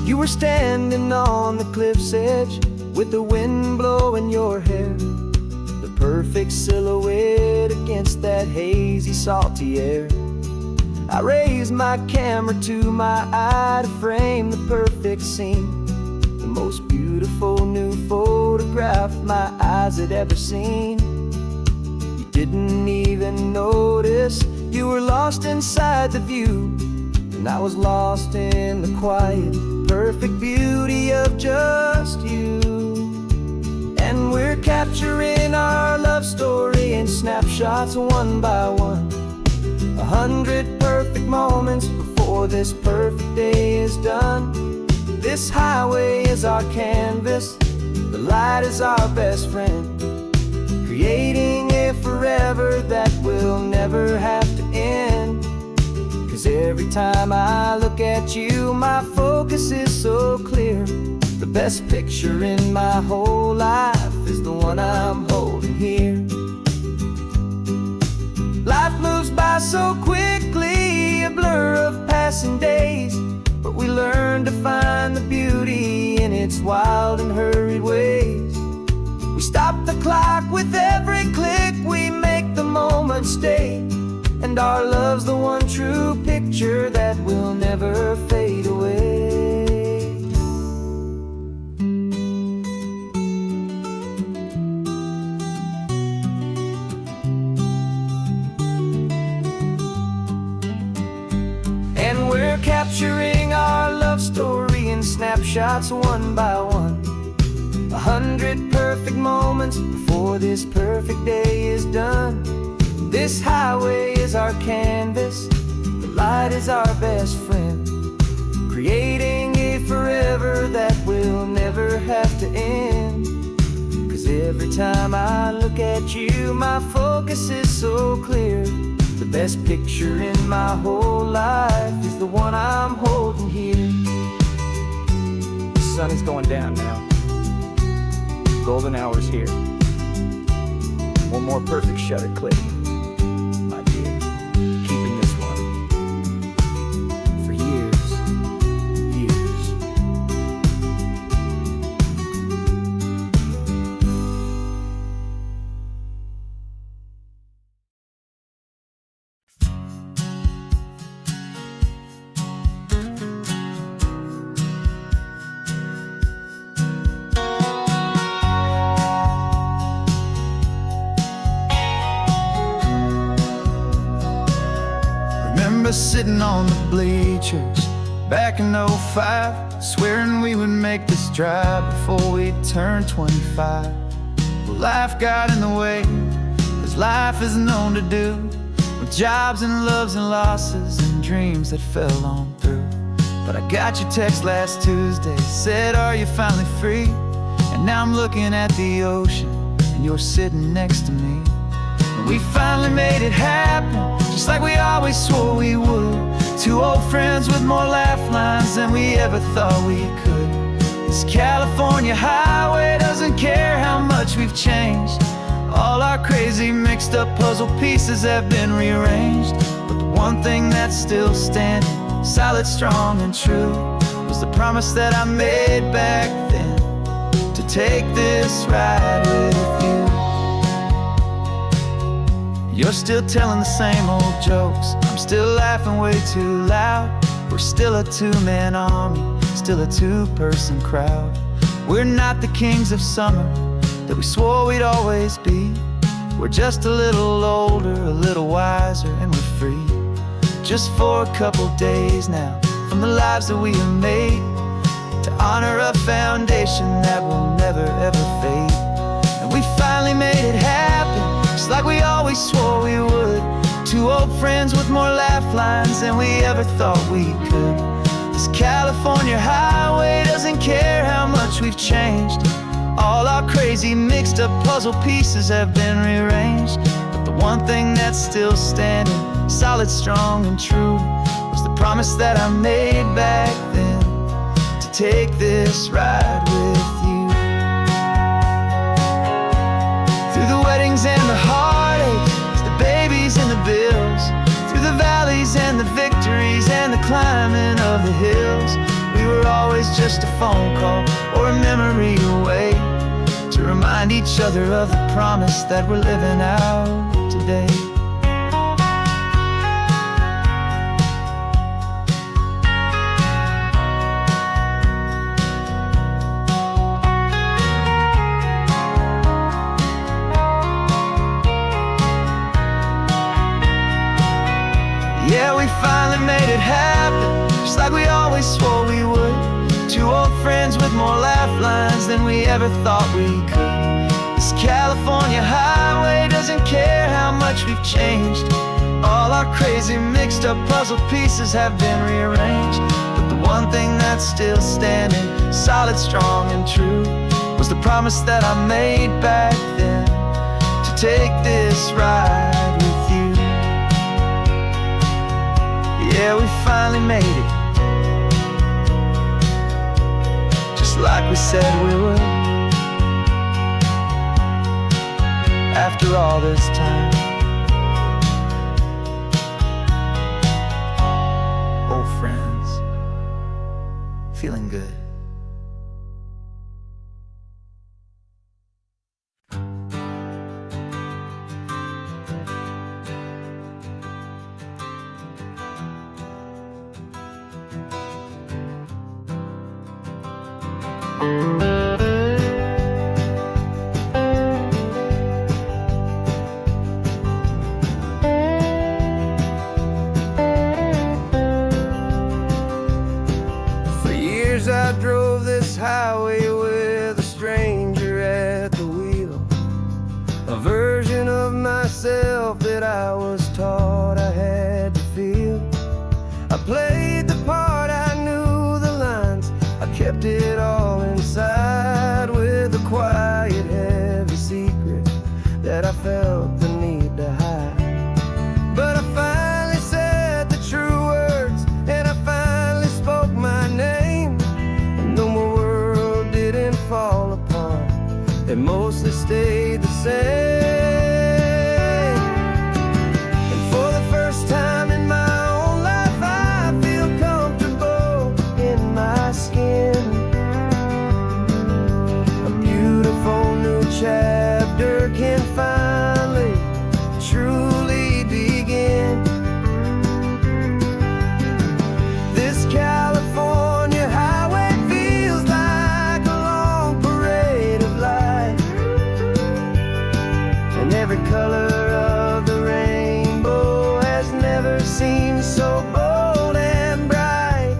You were standing on the cliff's edge with the wind blowing your hair, the perfect silhouette against that hazy, salty air. I raised my camera to my eye to frame the perfect scene, the most beautiful new photograph my eyes had ever seen. You didn't even notice you were lost inside the view, and I was lost in the quiet, perfect beauty of just you. And we're capturing our love story in snapshots one by one, 100 perfect moments before this perfect day is done. This highway is our canvas, the light is our best friend, creating a forever that will never have to end. 'Cause every time I look at you, my focus is so clear. The best picture in my whole life is the one I'm holding here. Life moves by so quickly, a blur of passing days, but we learn to find the beauty in its wild and hurried ways. We stop the clock with every click, we make the moment stay, and our love's the one true picture that will never fade away. And we're capturing our love story in snapshots one by one, 100 perfect moments before this perfect day is done. This highway is our canvas, the light is our best friend, creating a forever that will never have to end. 'Cause every time I look at you, my focus is so clear. The best picture in my whole life is the one I'm holding here. The sun is going down now, golden hour's here. One more perfect shutter click, my dear, keeping this one for years, years. Remember sitting on the bleachers back in '05, swearing we would make this drive before we turned 25. Well, life got in the way, as life is known to do, with jobs and loves and losses and dreams that fell on through. But I got your text last Tuesday, said, are you finally free? And now I'm looking at the ocean, and you're sitting next to me. We finally made it happen, just like we always swore we would. Two old friends with more laugh lines than we ever thought we could. This California highway doesn't care how much we've changed. All our crazy mixed up puzzle pieces have been rearranged, but the one thing that's still standing, solid, strong, and true, was the promise that I made back then, to take this ride with you. You're still telling the same old jokes, I'm still laughing way too loud. We're still a two-man army, still a two-person crowd. We're not the kings of summer that we swore we'd always be. We're just a little older, a little wiser, and we're free. Just for a couple days now, from the lives that we have made, to honor a foundation that will never ever fade. And we finally made it happen, just like we always swore we would. Two old friends with more laugh lines than we ever thought we could. This California highway doesn't care how much we've changed. All our crazy mixed up puzzle pieces have been rearranged, but the one thing that's still standing, solid, strong, and true, was the promise that I made back then, to take this ride with you. Through the weddings and the heartaches, the babies and the bills, through the valleys and the victories and the climbing of the hills, we were always just a phone call or a memory away, to remind each other of the promise that we're living out today. never thought we could. This California highway doesn't care how much we've changed. All our crazy mixed up puzzle pieces have been rearranged. But the one thing that's still standing, solid, strong and true, was the promise that I made back then, to take this ride with you. Yeah, we finally made it, just like we said we would. After all this time, old friends, feeling good. I drove this highway with a stranger at the wheel, a version of myself that I was taught I had to feel. I played the part, I knew the lines, I kept it all inside, with a quiet, heavy secret that I felt the need to hide. But I finally said the true words, and I finally spoke my name. Fall apart, they mostly stayed the same. And for the first time in my own life, I feel comfortable in my skin. A beautiful new chapter can finally truly begin. This California highway feels like a long parade of light, and every color of the rainbow has never seemed so bold and bright.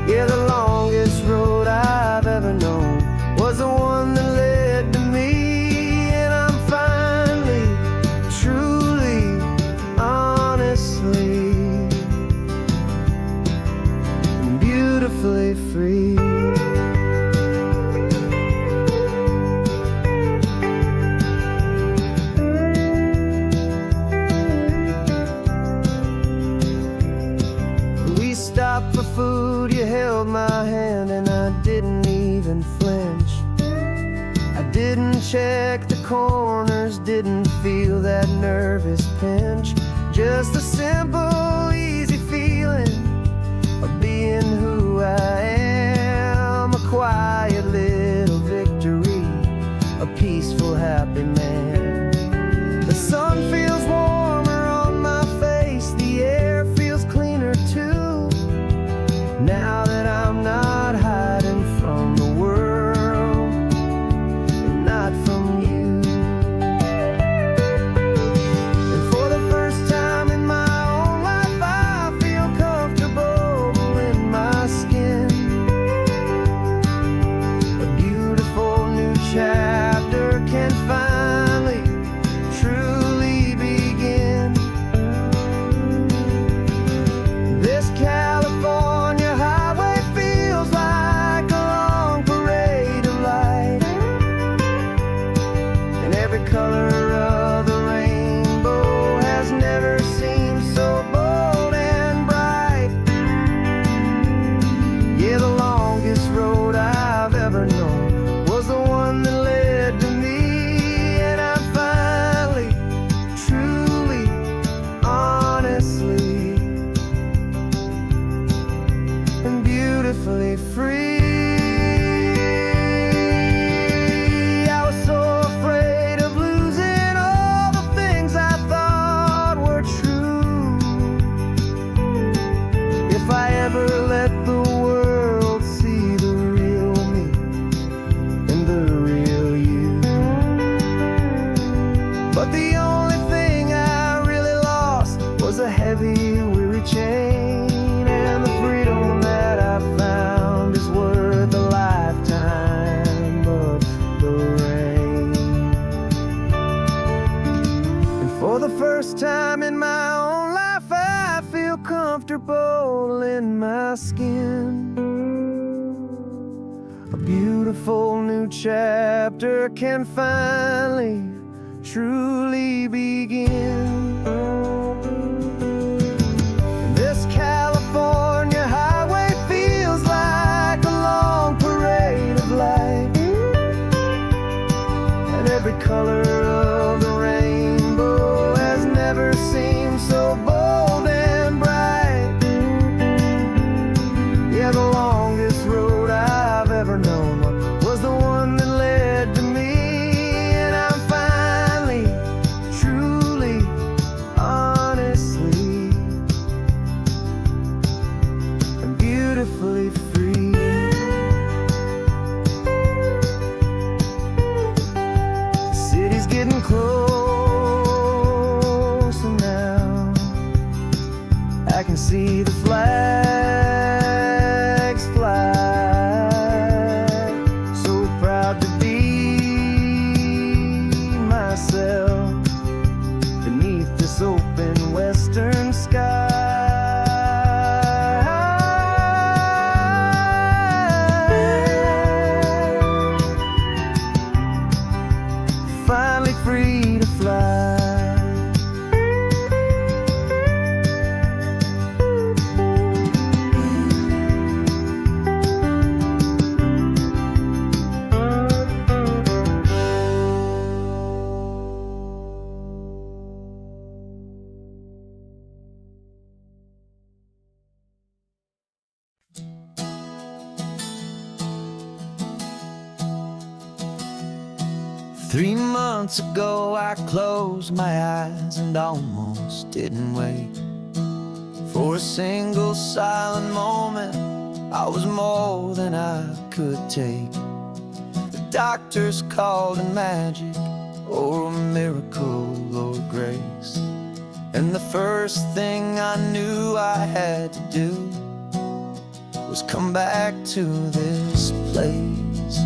Yeah, the longest road I've ever known was the one that led to me, and I'm finally, truly, honestly, beautifully free. We stopped for food, you held my hand, and I didn't even flinch. I didn't check the corners, didn't feel that nervous pinch. Just a simple, easy feeling of being who I am, a quiet little victory, a peaceful, happy man. The sun feels warmer on my face, the air feels cleaner too, now that I'm not hiding from the world, and not from you. And for the first time in my own life, I feel comfortable in my skin. A beautiful new chapter can finally, truly begin. This California highway feels like a long parade of light, and every color of the rainbow has never seemed so bold and bright. Yeah, the longest road I've ever known was the one that led to me, and I'm finally, truly, honestly, and beautifully free. I was so afraid of losing all the things I thought were true. If I ever let the world see the real me and the real you. But the only thing I really lost was a heavy, weary chain, and the freedom that I found is worth begin. A beautiful new chapter can finally, truly begin. This California highway feels like a long parade of light, and every color of the rainbow has never seemed so bold and bright. Yeah, the longest road I've ever known was the one that led to me, and I'm finally, truly, honestly, and beautifully free. The city's getting closer now. I can see the flags fly. So proud to be myself beneath this open western sky. Finally free to fly. 3 months ago I closed my eyes and almost didn't wake. For a single silent moment I was more than I could take. The doctors called it magic, or a miracle, or grace. And the first thing I knew I had to do was come back to this place,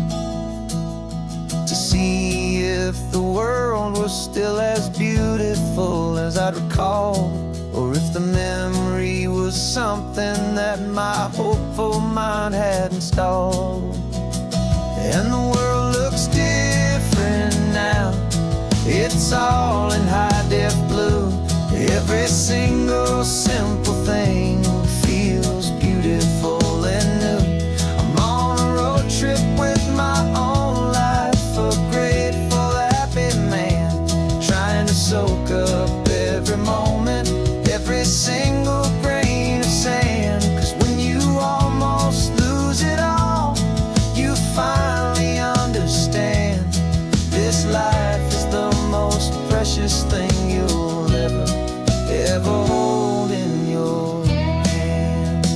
to see if the world was still as beautiful as I'd recall, or if the memory was something that my hopeful mind had installed. And the world looks different now. It's all in high-def blue. Every single simple thing feels beautiful and new. I'm on a road trip with my own life, a grateful, happy man, trying to soak up every moment, every single grain of sand. 'Cause when you almost lose it all, you finally understand this life is the most precious thing you'll ever hold in your hand.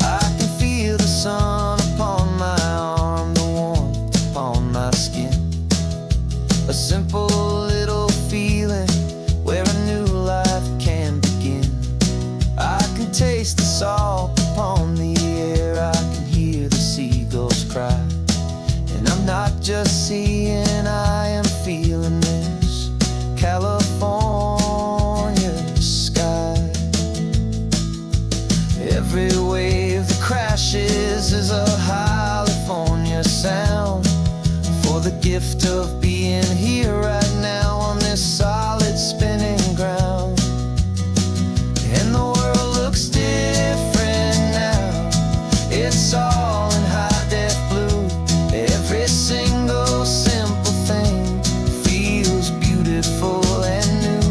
I can feel the sun upon my arm, the warmth upon my skin, a simple little feeling where a new life can begin. I can taste the salt upon the air, I can hear the seagulls cry, and I'm not just seeing, I am feeling this California sky. Every wave that crashes is a California sound, for the gift of being here right now on this solid spinning ground. And the world looks different now. It's all in high-def blue. Every single simple thing feels beautiful and new.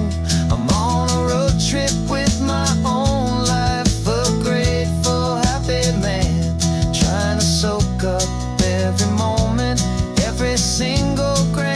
I'm on a road trip with my own life, a grateful, happy man, trying to soak up every moment, every single grain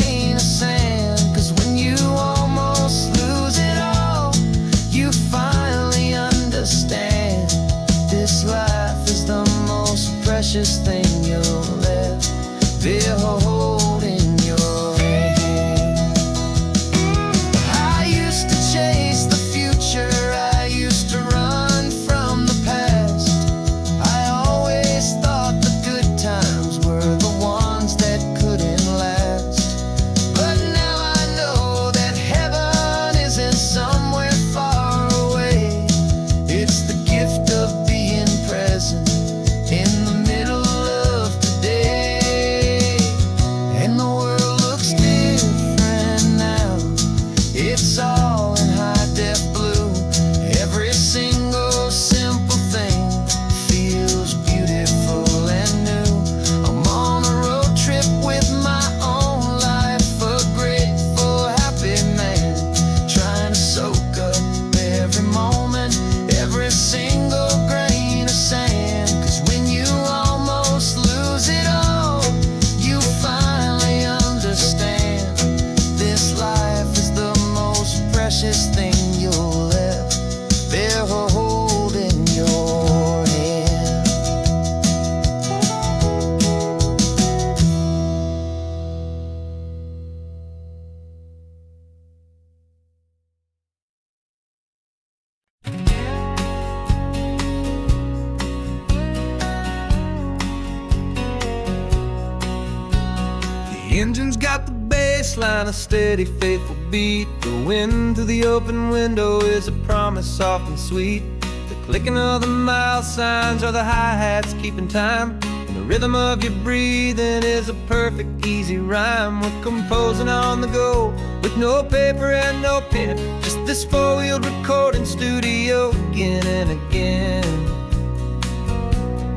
engine's got the bass line, a steady, faithful beat. The wind through the open window is a promise soft and sweet. The clicking of the mile signs are the hi-hats keeping time. And the rhythm of your breathing is a perfect, easy rhyme. We're composing on the go with no paper and no pen, just this four-wheeled recording studio again and again.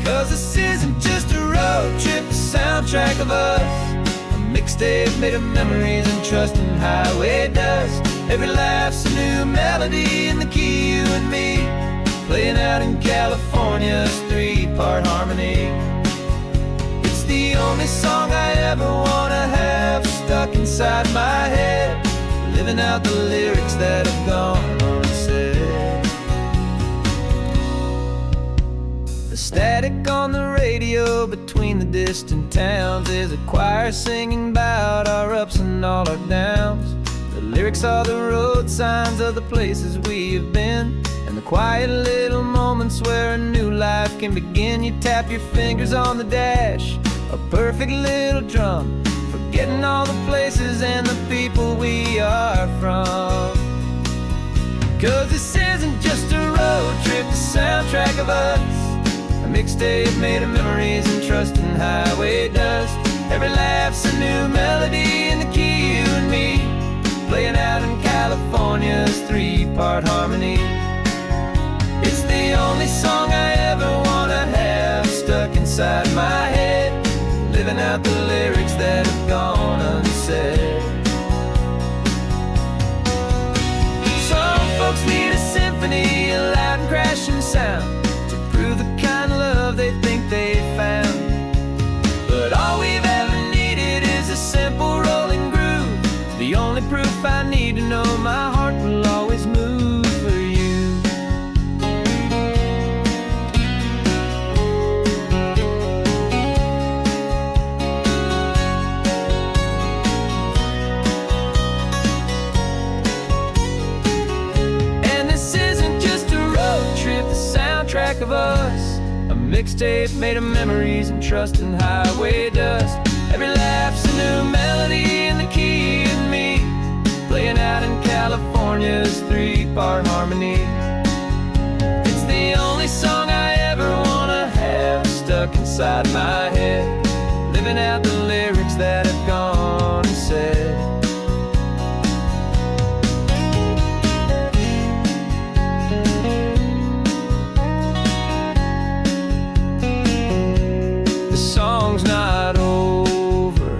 'Cause this isn't just a road trip, the soundtrack of us. A mixtape made of memories and trust in highway dust. Every laugh's a new melody in the key, you and me, playing out in California's three-part harmony. It's the only song I ever wanna have stuck inside my head, living out the lyrics that have gone unsaid. The static on the radio between the distant towns is a choir singing about our ups and all our downs. The lyrics are the road signs of the places we have been, and the quiet little moments where a new life can begin. You tap your fingers on the dash, a perfect little drum, forgetting all the places and the people we are from. 'Cause this isn't just a road trip, the soundtrack of us. A mixtape made of memories and trust in highway dust. Every laugh's a new melody in the key, you and me, playing out in California's three-part harmony. It's the only song I ever wanna have stuck inside my head, living out the lyrics that have gone unsaid. Some folks need a symphony, a loud and crashing sound, to prove the kind of love they think they found. But all we've ever needed is a simple rolling groove, the only proof I need to know my heart will always move for you. And this isn't just a road trip, the soundtrack of us. A mixtape made of memories and trust in highway dust. Every laugh's a new melody in the key, you and me, playing out in California's three-part harmony. It's the only song I ever wanna have stuck inside my head, living out the lyrics that have gone and said. The song's not over,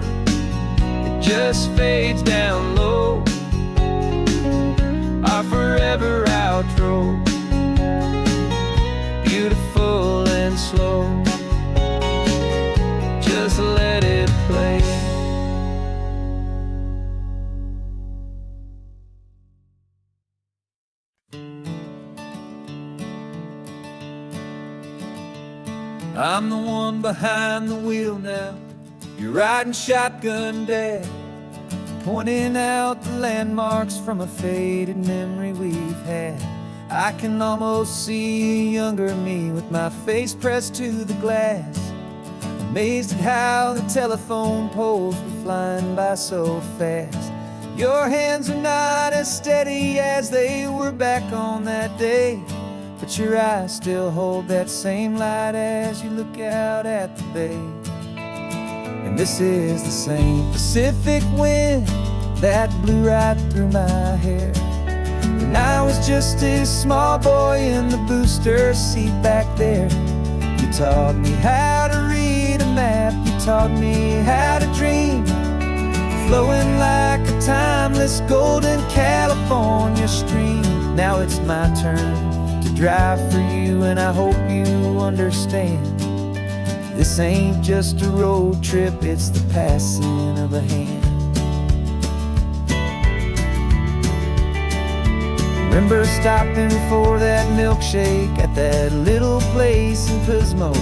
it just fades down low, our forever outro, beautiful and slow. Just let it play. I'm the one behind the wheel now, you're riding shotgun, Dad, pointing out the landmarks from a faded memory we've had. I can almost see a younger me with my face pressed to the glass, amazed at how the telephone poles were flying by so fast. Your hands are not as steady as they were back on that day, but your eyes still hold that same light as you look out at the bay. And this is the same Pacific wind that blew right through my hair when I was just a small boy in the booster seat back there. You taught me how to read a map, you taught me how to dream, flowing like a timeless golden California stream. Now it's my turn to drive for you, and I hope you understand. This ain't just a road trip, it's the passing of a hand. Remember stopping for that milkshake at that little place in Pismo?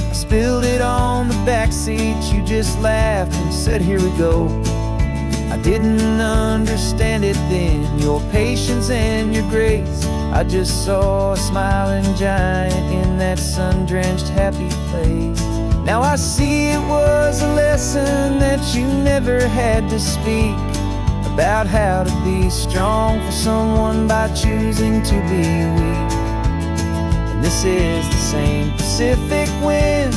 I spilled it on the back seat, you just laughed and said, "Here we go." I didn't understand it then, your patience and your grace. I just saw a smiling giant in that sun-drenched happy place. Now I see it was a lesson that you never had to speak, about how to be strong for someone by choosing to be weak. And this is the same Pacific wind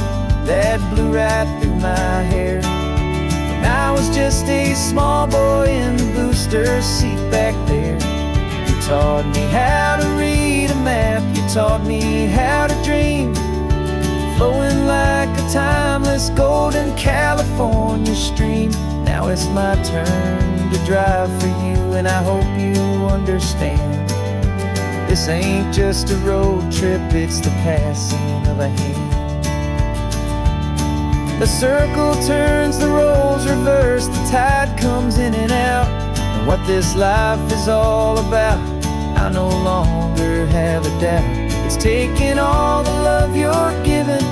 that blew right through my hair when I was just a small boy in the booster seat back there. You taught me how to read a map, you taught me how to dream, flowing like a timeless golden California stream. Now it's my turn to drive for you, and I hope you understand. This ain't just a road trip, it's the passing of a hand. The circle turns, the roles reverse, the tide comes in and out. And what this life is all about, I no longer have a doubt. It's taking all the love you're giving,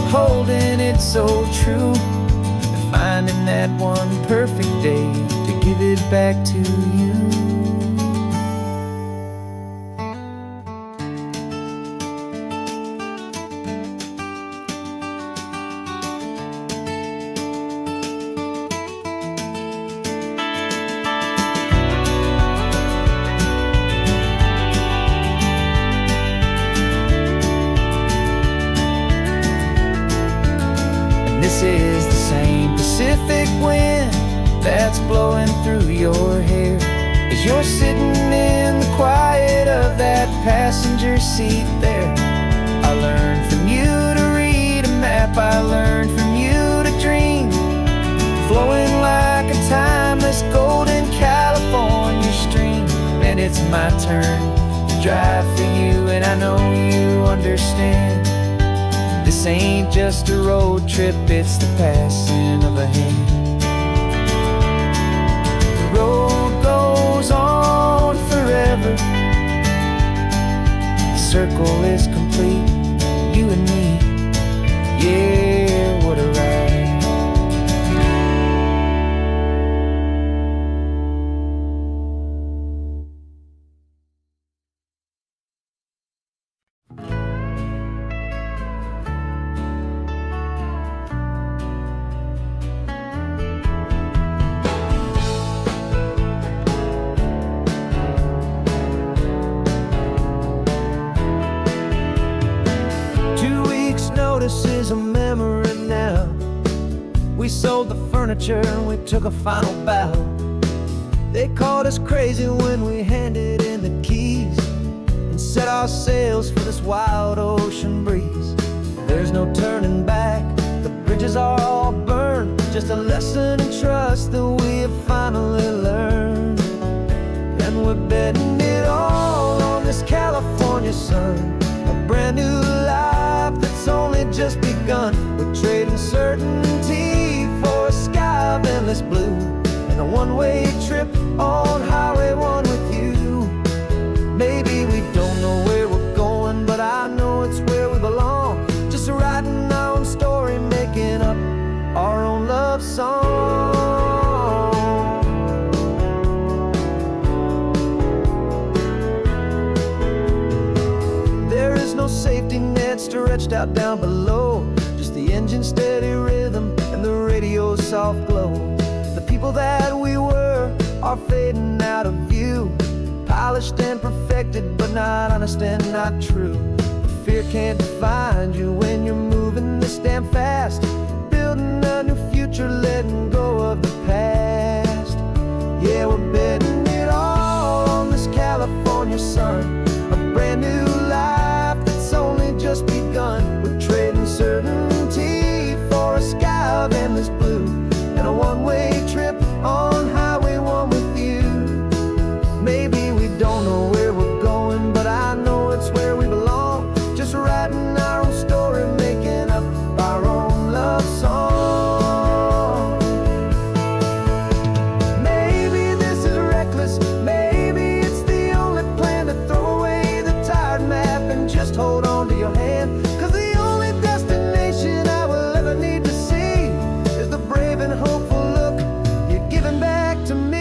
holding it so true, and finding that one perfect day to give it back to you. This is the same Pacific wind that's blowing through your hair as you're sitting in the quiet of that passenger seat there. I learned from you to read a map, I learned from you to dream, flowing like a timeless golden California stream. And it's my turn to drive for you, and I know you understand. This ain't just a road trip, it's the passing of a hand. The road goes on forever, the circle is complete, you and me, yeah, what a ride. Notice is a memory now. We sold the furniture and we took a final bow. They called us crazy when we handed in the keys and set our sails for this wild ocean breeze. There's no turning back, the bridges are all burned, just a lesson in trust that we have finally learned. And we're betting it all on this California sun, a brand new life that's only just begun. We're trading certainty for a sky of endless blue, and a one-way trip on Highway 1 with you. Maybe we don't know where we're going, but I know it's where we belong. Just writing our own story, making up our own love song. There is no safety net stretched out down below, just the engine's steady rhythm and the radio's soft glow. The people that we were are fading out of view, polished and perfected, but not honest and not true. Fear can't find you when you're moving this damn fast, building a new future, letting go of the past. Yeah, we're betting it all on this California sun, a brand new life that's only just begun. We're trading certainty for a sky of endless blue, and a one-way trip on Highway 1 with you. Maybe we don't know where we're going, but I know it's where we belong. Just writing our own story, making up our own love song. Maybe this is reckless, maybe it's the only plan to throw away the tired map and just hold on to your hand. 'Cause the only destination I will ever need to see is the brave and hopeful look you're giving back to me.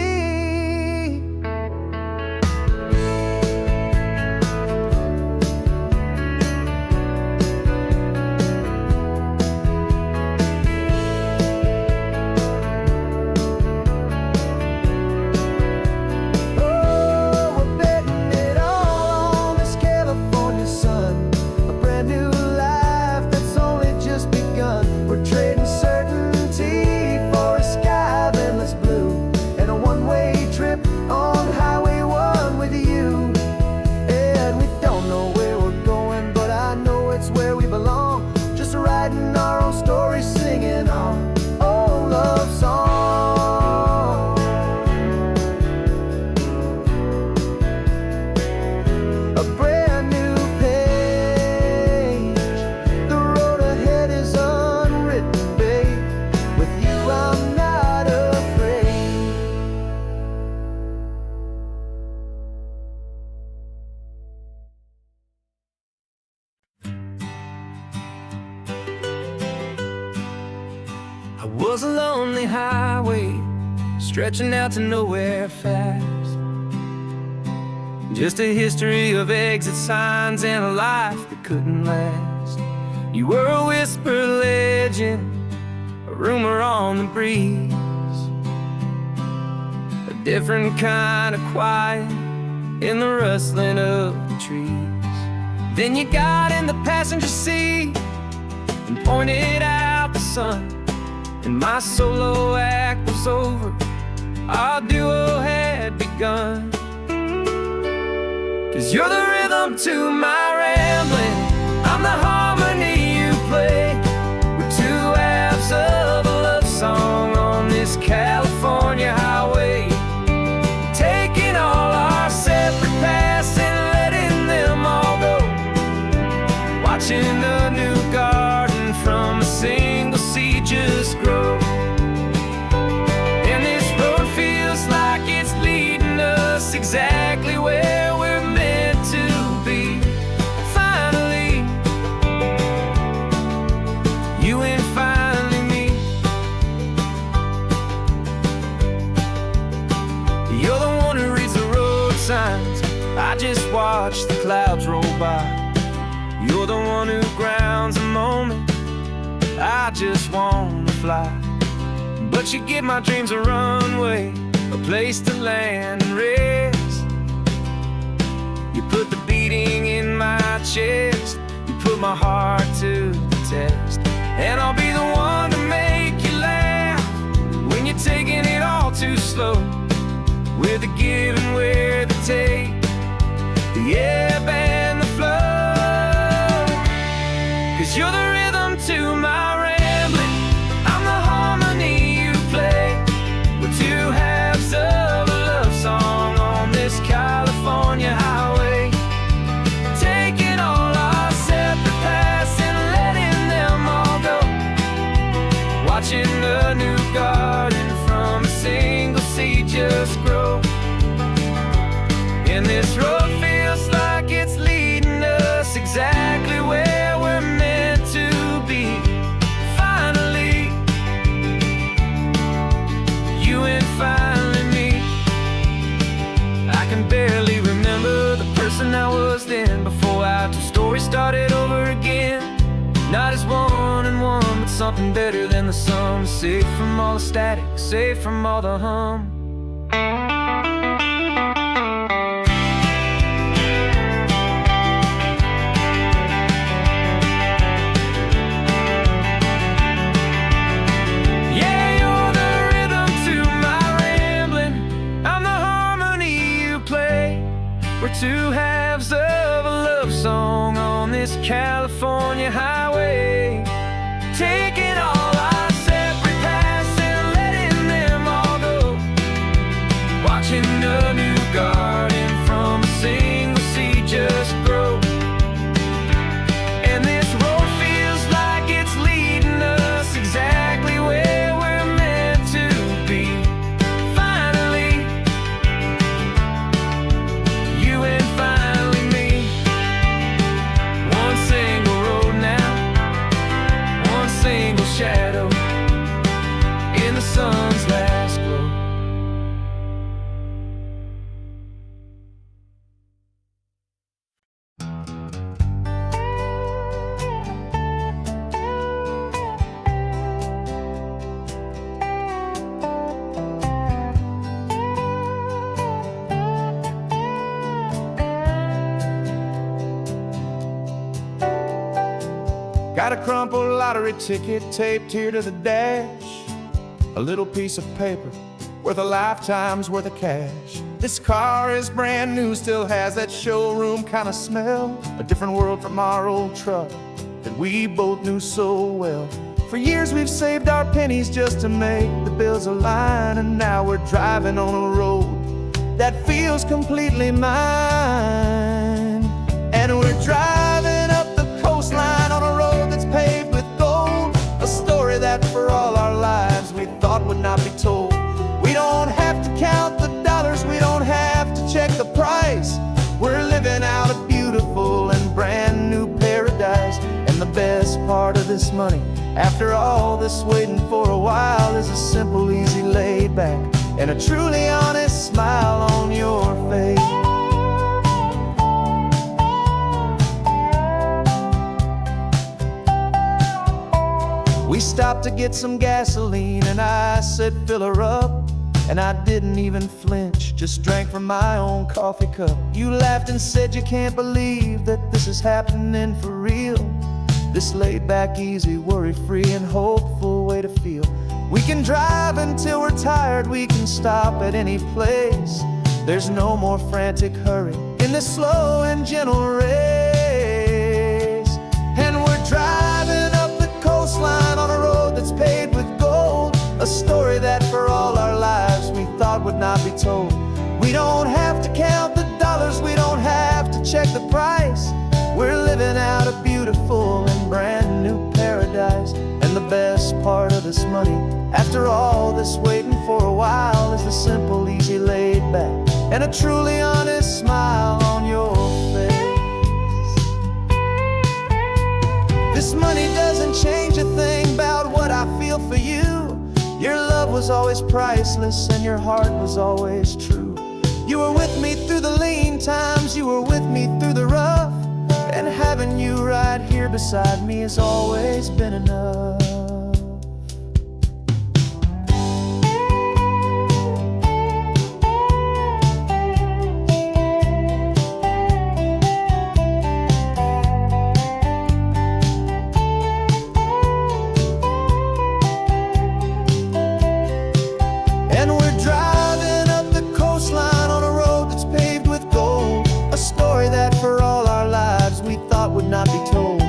was a lonely highway stretching out to nowhere fast. Just a history of exit signs and a life that couldn't last. You were a whisper legend, a rumor on the breeze, a different kind of quiet in the rustling of the trees. Then you got in the passenger seat and pointed out the sun, and my solo act was over, our duo had begun. 'Cause you're the rhythm to my rambling, I'm the harmony you play. We're two halves of a love song on this California highway, taking all our separate paths and letting them all go, watching a new garden from a single seed just grow. And this road feels like it's leading us exactly where we're meant to be. Finally, you and finally me. You're the one who reads the road signs, I just watch the clouds roll by. You're the one who grounds a moment, I just wanna fly. But you give my dreams a runway, a place to land and rest. You put the beating in my chest, you put my heart to the test. And I'll be the one to make you laugh when you're taking it all too slow. We're the give and we're the take, the ebb and the flow. 'Cause you're the rhythm to my rambling, I'm the harmony you play. We're two halves of a love song on this California highway, taking all our separate paths and letting them all go, watching a new garden from a single seed just grow. And this road feels like it's leading us exactly where we're meant to be. Finally, you and finally me. I can barely remember the person I was then, before our two stories started over again. Not as one and one, but something better than the sum. Safe from all the static, safe from all the hum. We're two halves of a love song on this California highway, taking all our separate paths and letting them all go, watching a new garden from a single seed just grow. And this road feels like it's leading us exactly where we're meant to be. Finally, you and finally me. One single road now, one single shadow in the sun's last glow. Got a crumpled lottery ticket taped here to the dash, a little piece of paper worth a lifetime's worth of cash. This car is brand new, still has that showroom kind of smell, a different world from our old truck that we both knew so well. For years we've saved our pennies just to make the bills align, and now we're driving on a road that feels completely mine. And we're driving up the coastline on a road that's paved with gold, a story that for all our lives we thought would not be told. We don't have to count the dollars, we don't have to check the price. We're living out a beautiful and brand new paradise. And the best part of this money After all this waiting for a while is a simple, easy, laid back, and a truly honest smile on your face. We stopped to get some gasoline and I said fill her up, and I didn't even flinch, just drank from my own coffee cup. You laughed and said you can't believe that this is happening for real. This laid back, easy, worry-free and hopeful way to feel. We can drive until we're tired, we can stop at any place. There's no more frantic hurry in this slow and gentle race. And we're driving up the coastline on a road that's paved with gold, a story that for all our lives we thought would not be told. We don't have to count the dollars, we don't have to check the price. We're living out a beautiful and brand new paradise. And the best part of this money, after all this waiting for a while, is the simple, easy, laid back, and a truly honest smile on your face. This money doesn't change a thing about what I feel for you. Your love was always priceless and your heart was always true. You were with me through the lean times, you were with me through the rough, and having you right here beside me has always been enough. And we're driving up the coastline on a road that's paved with gold, a story that for all our lives we thought would not be told.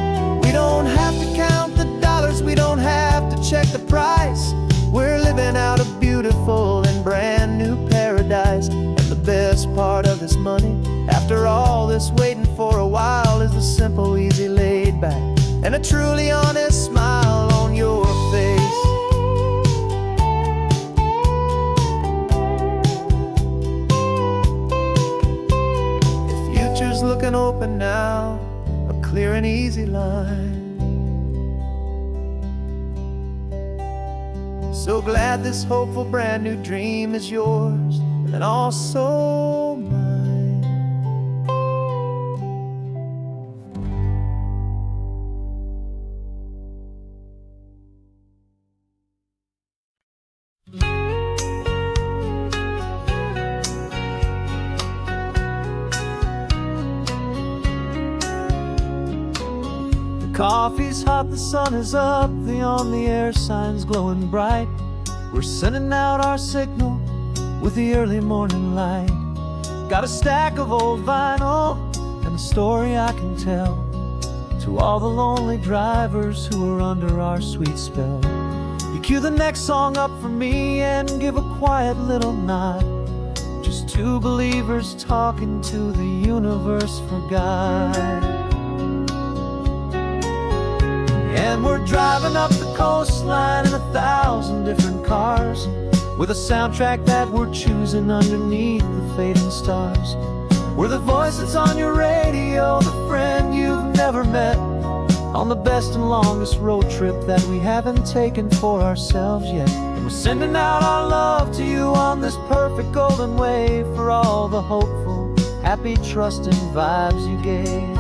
We don't have to count the dollars, we don't have to check the price. We're living out a beautiful and brand new paradise. And the best part of this money, after all this waiting for a while, is the simple, easy, laid back, and a truly honest smile on your face. The future's looking open now, a clear and easy line. So glad this hopeful brand new dream is yours and also mine. Coffee's hot, the sun is up, the on-the-air sign's glowing bright. We're sending out our signal with the early morning light. Got a stack of old vinyl and a story I can tell to all the lonely drivers who are under our sweet spell. You cue the next song up for me and give a quiet little nod. Just two believers talking to the universe for God. And we're driving up the coastline in 1,000 different cars, with a soundtrack that we're choosing underneath the fading stars. We're the voice that's on your radio, the friend you've never met, on the best and longest road trip that we haven't taken for ourselves yet. And we're sending out our love to you on this perfect golden wave, for all the hopeful, happy, trusting vibes you gave.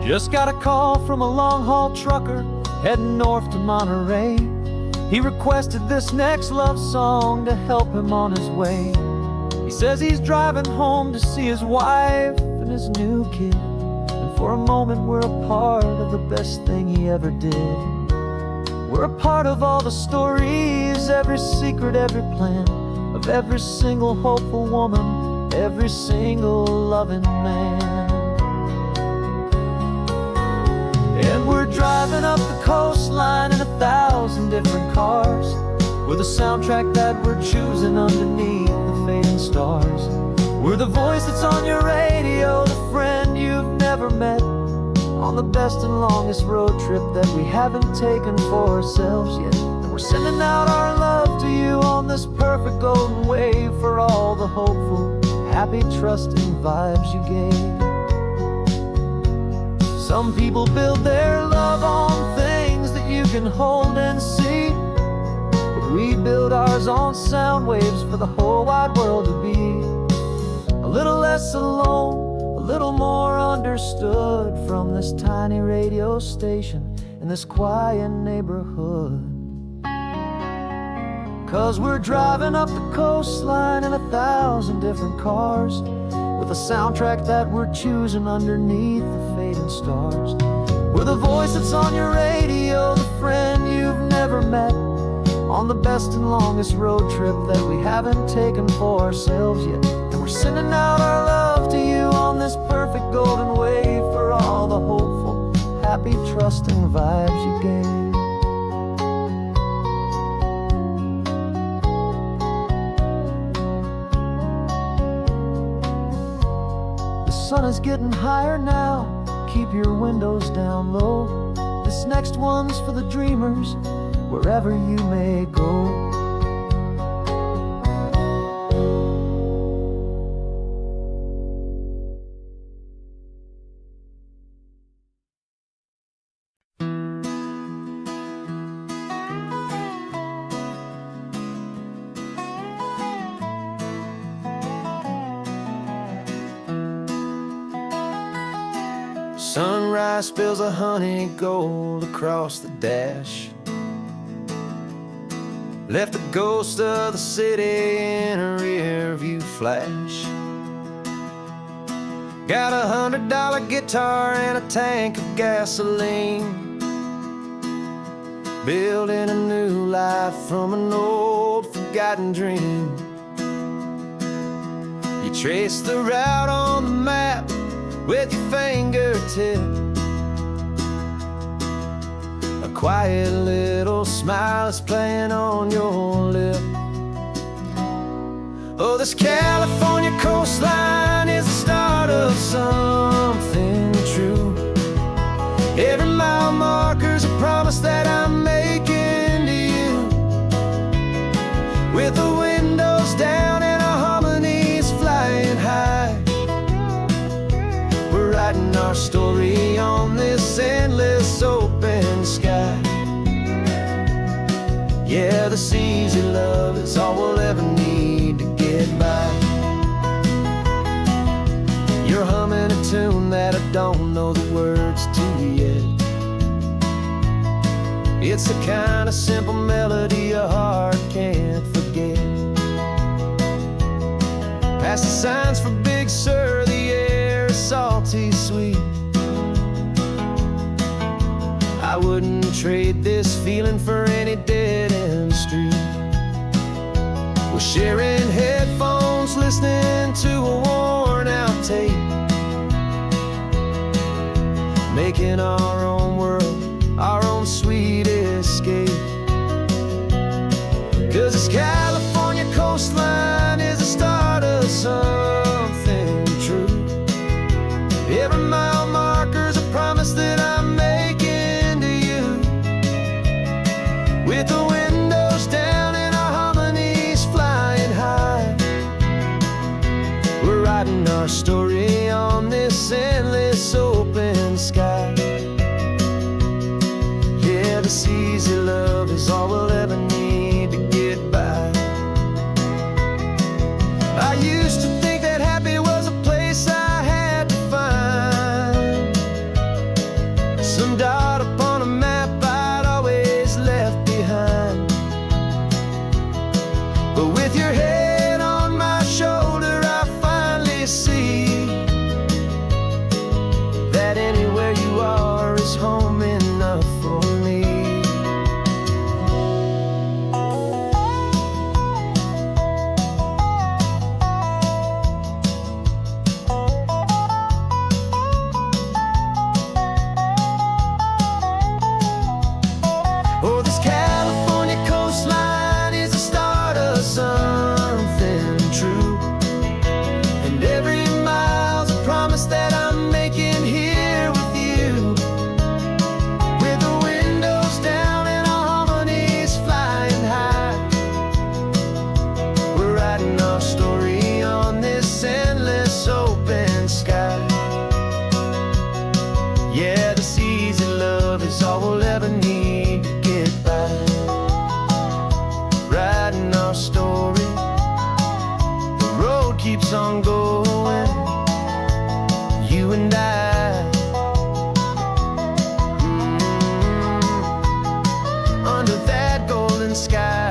Just got a call from a long-haul trucker heading north to Monterey. He requested this next love song to help him on his way. He says he's driving home to see his wife and his new kid, and for a moment we're a part of the best thing he ever did. We're a part of all the stories, every secret, every plan, of every single hopeful woman, every single loving man. And we're driving up the coastline in 1,000 different cars, with a soundtrack that we're choosing underneath the fading stars. We're the voice that's on your radio, the friend you've never met, on the best and longest road trip that we haven't taken for ourselves yet. And we're sending out our love to you on this perfect golden wave, for all the hopeful, happy, happy, trusting vibes you gave. Some people build their love on things that you can hold and see, but we build ours on sound waves for the whole wide world to be a little less alone, a little more understood from this tiny radio station in this quiet neighborhood. 'Cause we're driving up the coastline in 1,000 different cars, with a soundtrack that we're choosing underneath the fading stars. We're the voice that's on your radio, the friend you've never met, on the best and longest road trip that we haven't taken for ourselves yet. And we're sending out our love to you on this perfect golden wave for all the hopeful, happy, trusting vibes you gave. The sun is getting higher now, keep your windows down low. This next one's for the dreamers, wherever you may go. Sunrise spills a honey gold across the dash, left the ghost of the city in a rear view flash. Got a $100 guitar and a tank of gasoline, building a new life from an old forgotten dream. You trace the route on the map with your fingertip, a quiet little smile is playing on your lip. Oh, this California coastline is the start of something true. Every mile marker's a promise that I'm making to you, with the windows down and our harmonies flying high. We're writing our story on this endless open sky. Yeah, this easy love is all we'll ever need to get by. You're humming a tune that I don't know the words to yet. It's the kind of simple melody your heart can't forget. Past the signs for Big Sur, the air is salty sweet. I wouldn't trade this feeling for any dead-end street. We're sharing headphones, listening to a worn-out tape, making our own world, our own sweet escape. 'Cause this California coastline is the start of something true. Every mile marker's a promise that I'm making to you, with the windows down and our harmonies flying high. We're writing our story on this endless open sky. Yeah, this easy love is all we'll ever need to get by. I used to think that happy was a place I had to find, some dot upon a map I'd always left behind. But with your head on my shoulder, I finally see that anywhere you are is home enough for me. Oh, this California coastline is the start of something keeps on going, you and I, under that golden sky.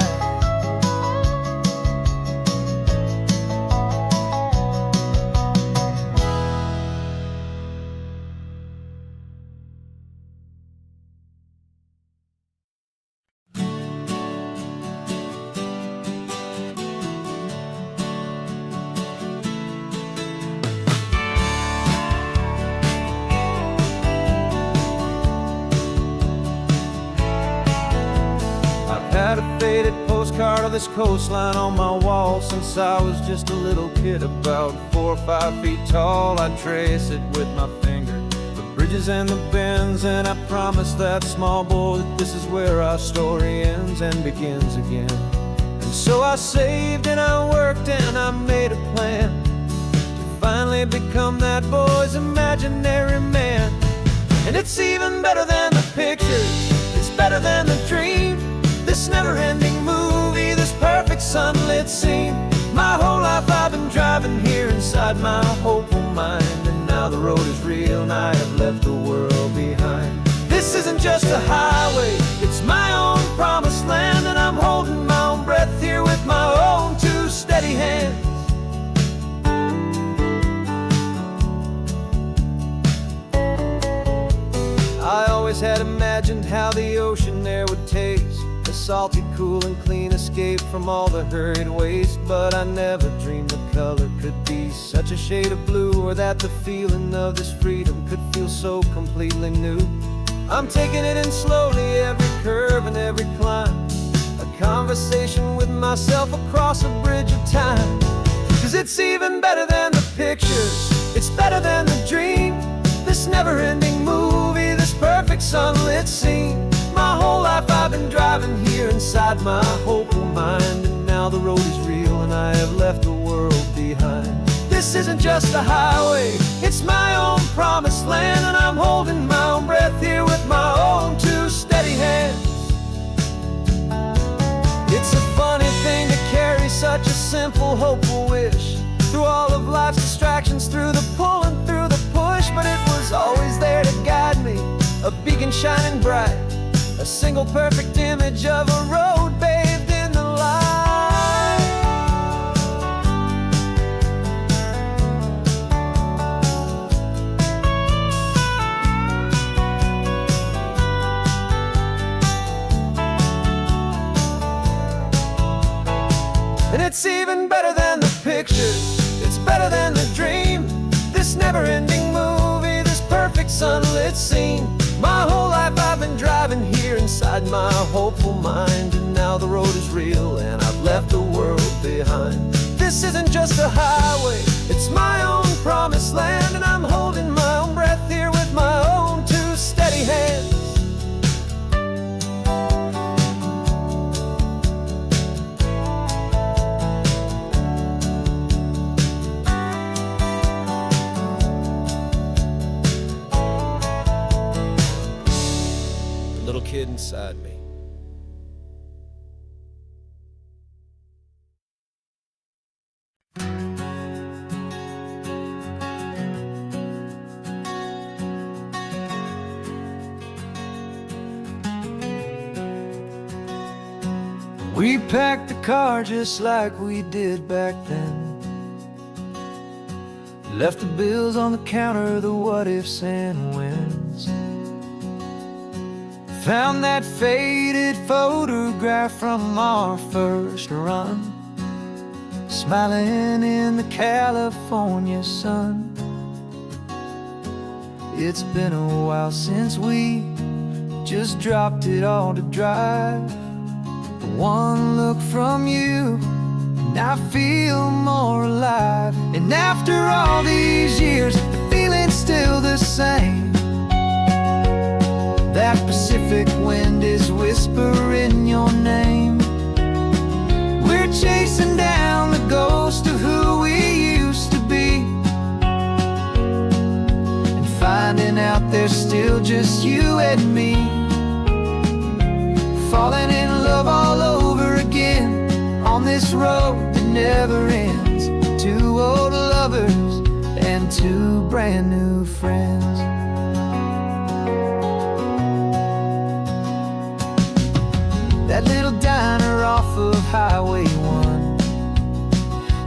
Had a faded postcard of this coastline on my wall since I was just a little kid, about 4 or 5 feet tall. I'd trace it with my finger, the bridges and the bends, and I promised that small boy that this is where our story ends and begins again. And so I saved and I worked and I made a plan to finally become that boy's imaginary man. And it's even better than the pictures, it's better than the dream. This never-ending movie, this perfect sunlit scene. My whole life I've been driving here inside my hopeful mind, and now the road is real and I have left the world behind. This isn't just a highway, it's my own promised land, and I'm holding my own breath here with my own 2 steady hands. I always had imagined how the ocean there would taste, a salty, cool and clean escape from all the hurried waste. But I never dreamed the color could be such a shade of blue, or that the feeling of this freedom could feel so completely new. I'm taking it in slowly, every curve and every climb, a conversation with myself across a bridge of time. 'Cause it's even better than the pictures, it's better than the dream. This never-ending movie, this perfect sunlit scene. My whole life I've been driving here inside my hopeful mind, and now the road is real and I have left the world behind. This isn't just a highway, it's my own promised land, and I'm holding my own breath here with my own 2 steady hands. It's a funny thing to carry such a simple, hopeful wish through all of life's distractions, through the pull and through the push. But it was always there to guide me, a beacon shining bright, a single perfect image of a road bathed in the light. And it's even better than the pictures, it's better than the dream. This never-ending movie, this perfect sunlit scene. My whole life I've been driving here inside my hopeful mind, and now the road is real and I've left the world behind. This isn't just a highway, it's my own promised land, and I'm holding my own breath here with my own 2 steady hands. Little kid inside me. We packed the car just like we did back then, left the bills on the counter, the what ifs and whens. Found that faded photograph from our first run, smiling in the California sun. It's been a while since we just dropped it all to drive. One look from you and I feel more alive. And after all these years, the feeling's still the same. That Pacific wind is whispering your name. We're chasing down the ghost of who we used to be, and finding out there's still just you and me. Falling in love all over again on this road that never ends. 2 and two brand new friends. That little diner off of Highway 1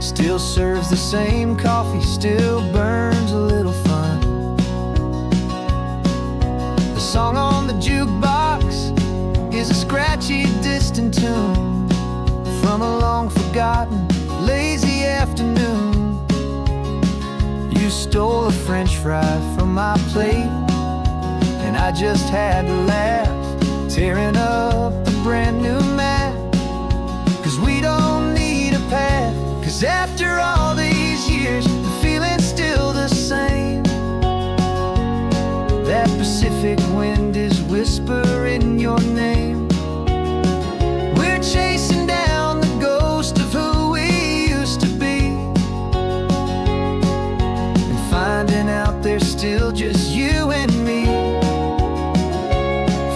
still serves the same coffee, still burns a little fun. The song on the jukebox is a scratchy, distant tune from a long forgotten, lazy afternoon. You stole a French fry from my plate, and I just had to laugh, tearing up a brand new map. 'Cause we don't need a path, 'cause after all these years, the feeling's still the same. That Pacific wind is whispering your name. We're chasing down the ghost of who we used to be, and finding out there's still just you and me.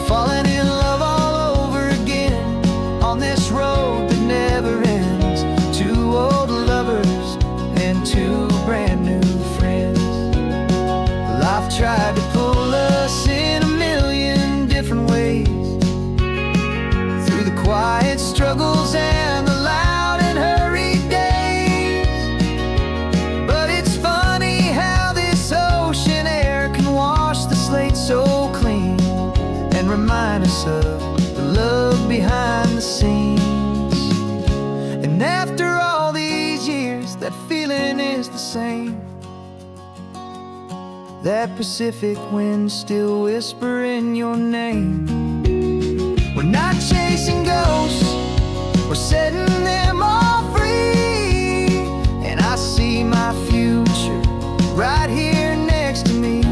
Falling in love all over again on this road that never ends. Two old lovers and two brand new friends. Life tried to pull us in a million different ways, through the quiet struggles and the loud and hurried days. But it's funny how this ocean air can wash the slate so clean and remind us of the love behind the scenes. And after all these years, that feeling is the same. That Pacific wind still whispering your name. We're not chasing ghosts, we're setting them all free. And I see my future right here next to me.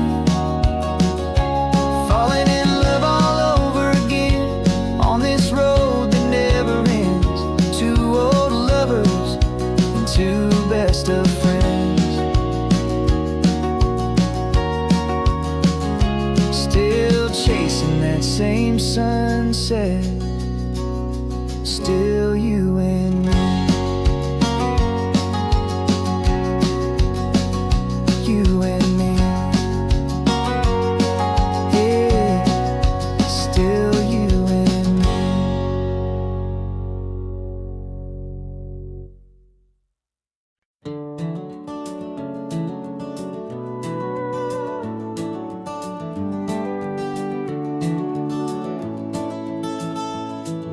Falling in love all over again on this road that never ends. Two old lovers and two best of friends. Still chasing that same sunset, still you and me. You and me. Yeah, still you and me.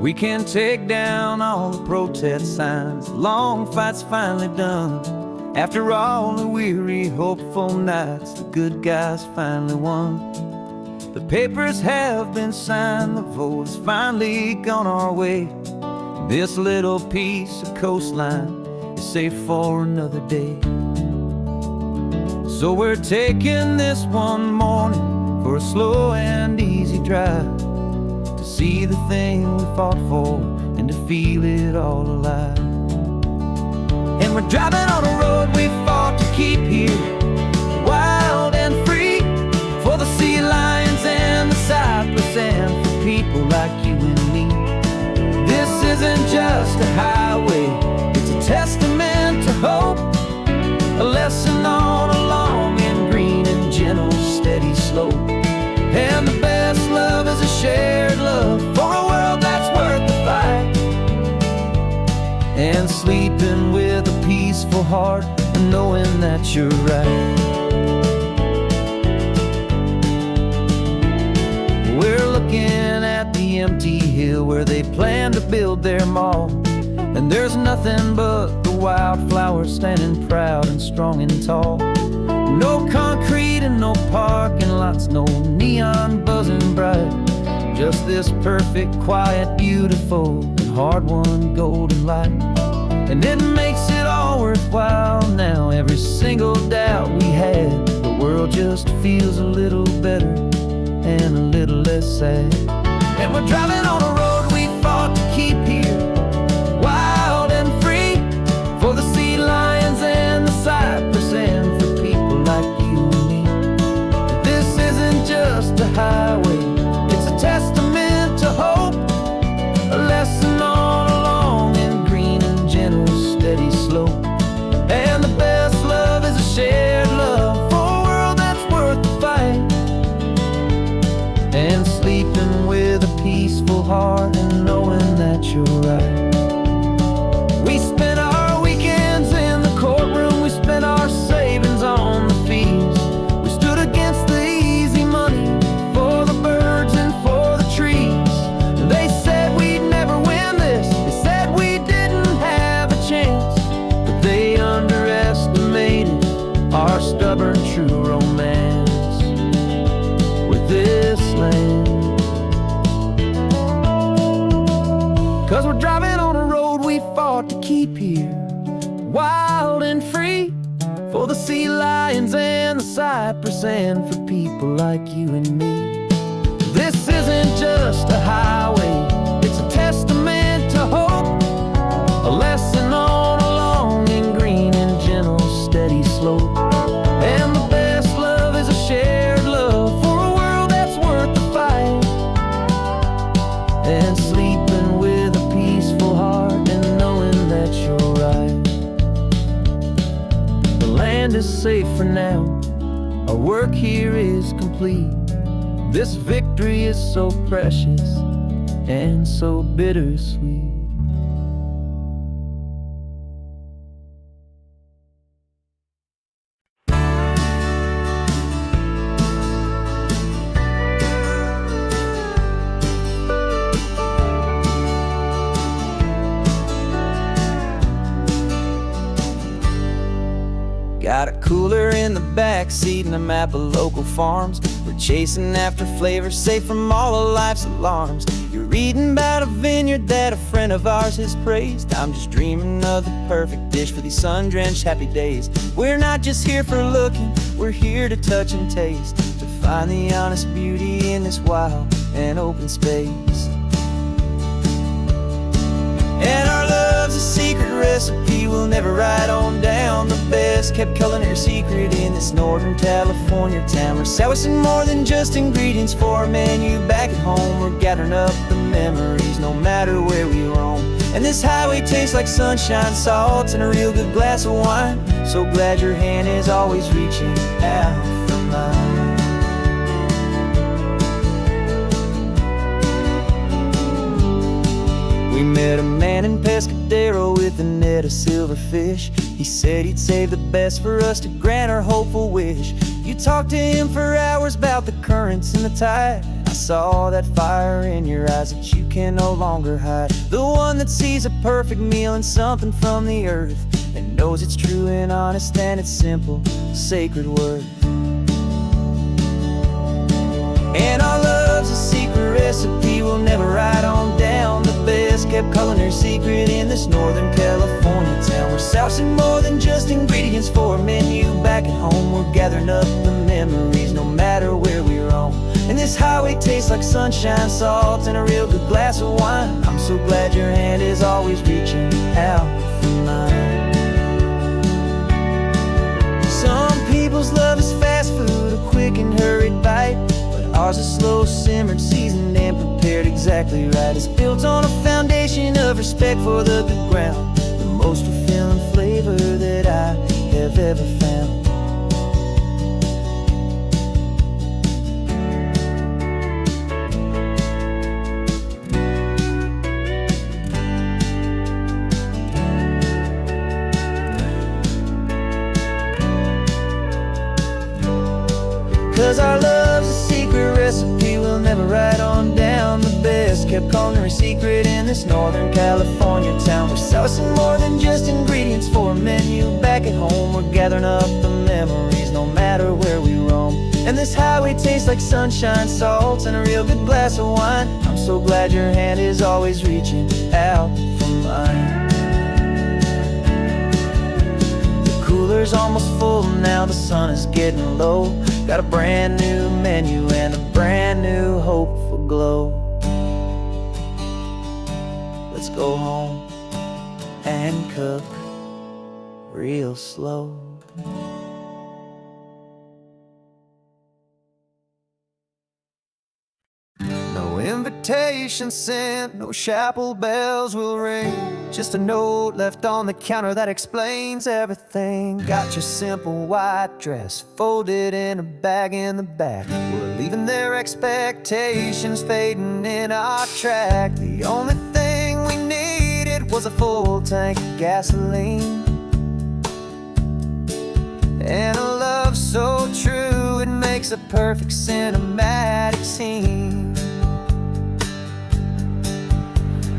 We can take down all the protest signs, long fights finally done. After all the weary, hopeful nights, the good guys finally won. The papers have been signed, the vote's finally gone our way. This little piece of coastline is safe for another day. So we're taking this one morning for a slow and easy drive, to see the thing we fought for and to feel it all alive. And we're driving on a road we fought to keep here, wild and free, for the sea lions and the cypress and for people like you and me. This isn't just a highway, it's a testament to hope, a lesson on a long and green and gentle steady slope. And the best love is a shared love for a world that's worth the fight, and sleeping with a peaceful heart and knowing that you're right. We're looking at the empty hill where they plan to build their mall, and there's nothing but the wildflowers standing proud and strong and tall. No concrete and no parking lots, no neon buzzing bright, just this perfect, quiet, beautiful, and hard-won golden light. And it makes it all worthwhile now, every single doubt we had. The world just feels a little better and a little less sad. And we're driving on a road we fought to keep here, wild and free, for the sea lions and the cypress and for people like you and me. This isn't just a highway, it's a testament to hope, a lesson on a long and green and gentle steady slope. And the best love is a shared love peaceful heart and knowing that you're right. We spent our weekends in the courtroom, we spent our savings on the fees. We stood against the easy money for the birds and for the trees. And they said we'd never win this, they said we didn't have a chance, but they underestimated our stubborn true romance with this land. 'Cause we're driving on a road we fought to keep here, wild and free, for the sea lions and the cypress and for people like you and me. This isn't just a highway, it's a testament to hope, a lesson on a long and green and gentle steady slope. And the best love is a shared love for a world that's worth the fight, and sleeping with a peaceful heart and knowing that you're right. The land is safe for now, our work here is complete. This victory is so precious and so bittersweet. Got a cooler in the back seat and a map of local farms. We're chasing after flavors safe from all of life's alarms. You're reading about a vineyard that a friend of ours has praised. I'm just dreaming of the perfect dish for these sun-drenched happy days. We're not just here for looking, we're here to touch and taste, to find the honest beauty in this wild and open space. And our love's a secret recipe we'll never write on down. The best kept culinary secret in this Northern California town. We're selling more than just ingredients for a menu back at home. We're gathering up the memories no matter where we roam. And this highway tastes like sunshine, salt, and a real good glass of wine. So glad your hand is always reaching out for mine. We met a man in Pescadero with a net of silverfish. He said he'd save the best for us to grant our hopeful wish. You talked to him for hours about the currents and the tide. I saw that fire in your eyes that you can no longer hide. The one that sees a perfect meal in something from the earth, and knows it's true and honest and it's simple, sacred worth. And our love's a secret recipe we'll never write on down. The best kept culinary secret in this Northern California town. We're sourcing more than just ingredients for a menu back at home. We're gathering up the memories no matter where we roam. And this highway tastes like sunshine, salt, and a real good glass of wine. I'm so glad your hand is always reaching out for mine. Some people's love is fast food, a quick and hurried bite. Ours is slow simmered, seasoned, and prepared exactly right. It's built on a foundation of respect for the good ground, the most fulfilling flavor that I have ever found. 'Cause our love's a secret recipe we'll never write on down. The best kept culinary secret in this Northern California town. We're sourcing more than just ingredients for a menu back at home. We're gathering up the memories no matter where we roam. And this highway tastes like sunshine, salt, and a real good glass of wine. I'm so glad your hand is always reaching out for mine. The cooler's almost full now, the sun is getting low. Got a brand new menu and a brand new hopeful glow. Let's go home and cook real slow. No invitation invitation sent, no chapel bells will ring. Just a note left on the counter that explains everything. Got your simple white dress folded in a bag in the back. We're leaving their expectations fading in our track. The only thing we needed was a full tank of gasoline, and a love so true it makes a perfect cinematic scene.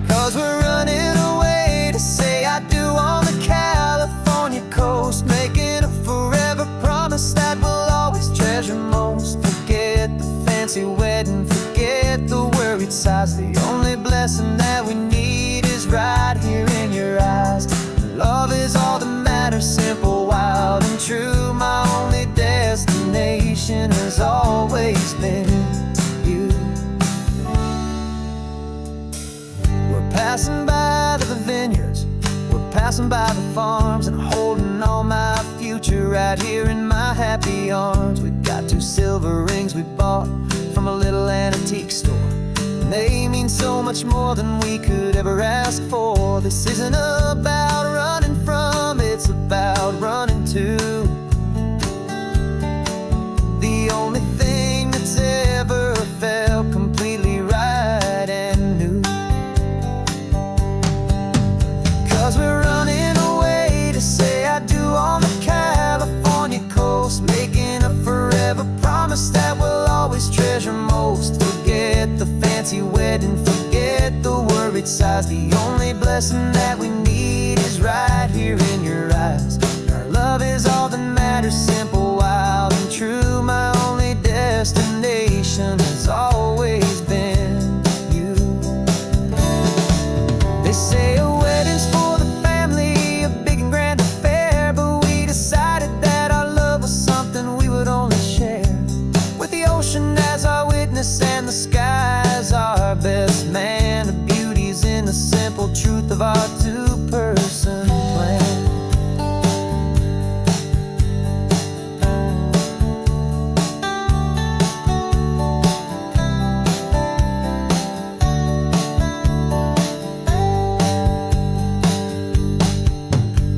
'Cause we're running away to say I do on the California coast, making a forever promise that we'll always treasure most. Forget the fancy wedding, forget the worried sighs. The only blessing that we need is right here in your eyes. Love is all that matters, simple, wild, and true. My only destination has always been you. We're passing by the vineyards, we're passing by the farms, and holding all my future right here in my happy arms. We've got 2 silver rings we bought from a little antique store, and they mean so much more than we could ever ask for. This isn't about running from, it's about running to the only thing that's ever felt completely right and new. 'Cause we're running away to say I do on the California coast, making a forever promise that we'll always treasure most. Forget the fancy wedding, forget the worried sighs. The only blessing that we need is right here in your eyes. Our love is all that matters, simple, wild, and true. My only destination has always been you. They say a wedding's for the family, a big and grand affair, but we decided that our love was something we would only share with the ocean as our witness and the sky as our best man. The beauty's in the simple truth of our 2-person plan.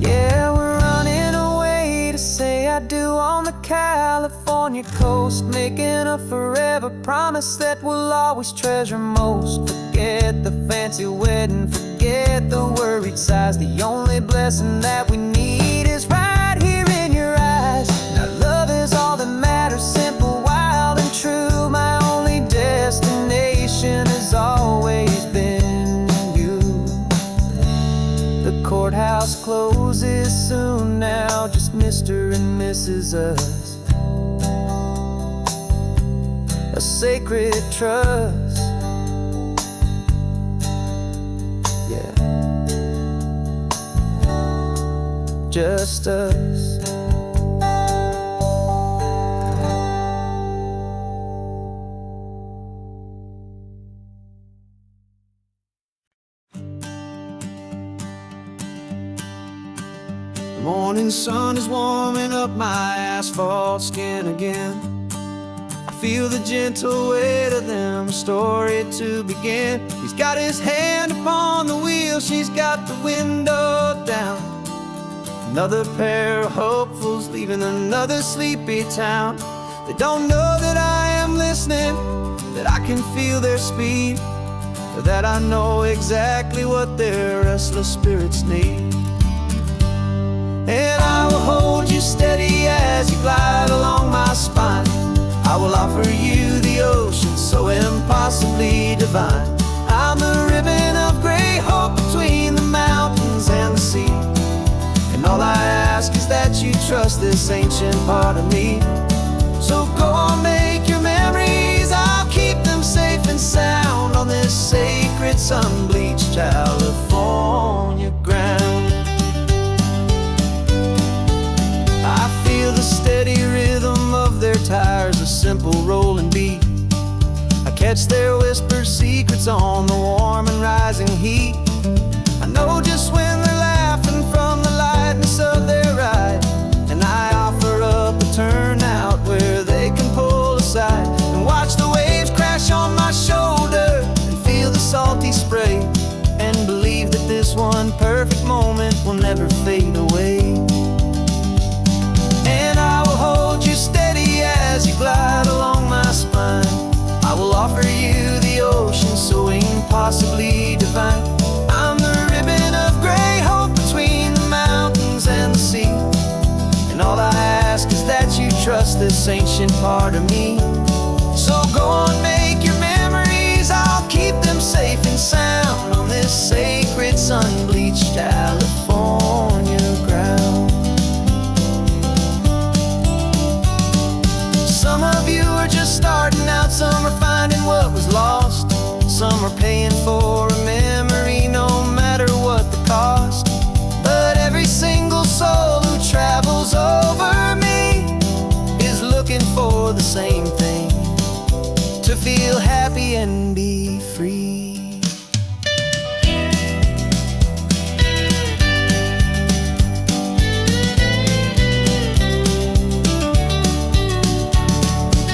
Yeah, we're running away to say I do on the California coast, making a forever promise that we'll always treasure most. Forget the fancy wedding, forget the worried sighs. The only blessing that we need is right here in your eyes. Now love is all that matters, simple, wild, and true. My only destination has always been you. The courthouse closes soon now, just Mr. and Mrs. Us. A sacred trust, yeah, just us. The morning sun is warming up my asphalt skin again. Feel the gentle weight of them, a story to begin. He's got his hand upon the wheel, she's got the window down. Another pair of hopefuls leaving another sleepy town. They don't know that I am listening, that I can feel their speed, or that I know exactly what their restless spirits need. And I will hold you steady as you glide along my spine. I will offer you the ocean so impossibly divine. I'm the ribbon of gray hope between the mountains and the sea. And all I ask is that you trust this ancient part of me. So go on, make your memories, I'll keep them safe and sound on this sacred sun-bleached California ground. I feel the steady rhythm of their tires, a simple rolling beat. I catch their whispered secrets on the warm and rising heat. I know just when they're laughing from the lightness of their ride, and I offer up a turnout where they can pull aside and watch the waves crash on my shoulder and this one perfect moment will never fade away. And I will hold you steady as you glide along my spine. I will offer you the ocean so impossibly divine. I'm the ribbon of gray hope between the mountains and the sea. And all I ask is that you trust this ancient part of me. So go on, make your memories, I'll keep them safe and sound on this sacred sun-bleached California ground. Some of you are just starting out, some are finding what was lost. Some are paying for a memory no matter what the cost. But every single soul who travels over me is looking for the same thing: to feel happy and be free.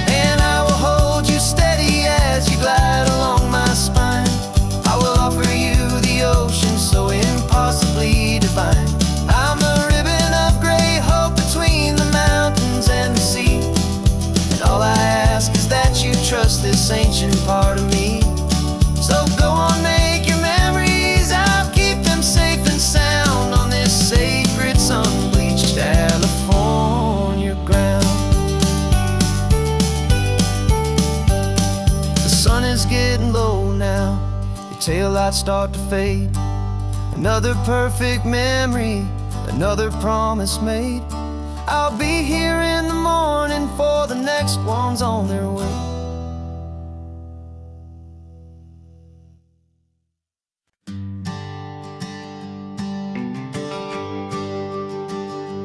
And I will hold you steady as you glide along my spine. I will offer you the ocean so impossibly divine. I'm a ribbon of gray hope between the mountains and the sea. And all I ask is that you trust this ancient part of me. So go on, make your memories, I'll keep them safe and sound on this sacred sun-bleached California ground. The sun is getting low now, your taillights start to fade. Another perfect memory, another promise made. I'll be here in the morning for the next ones on their way.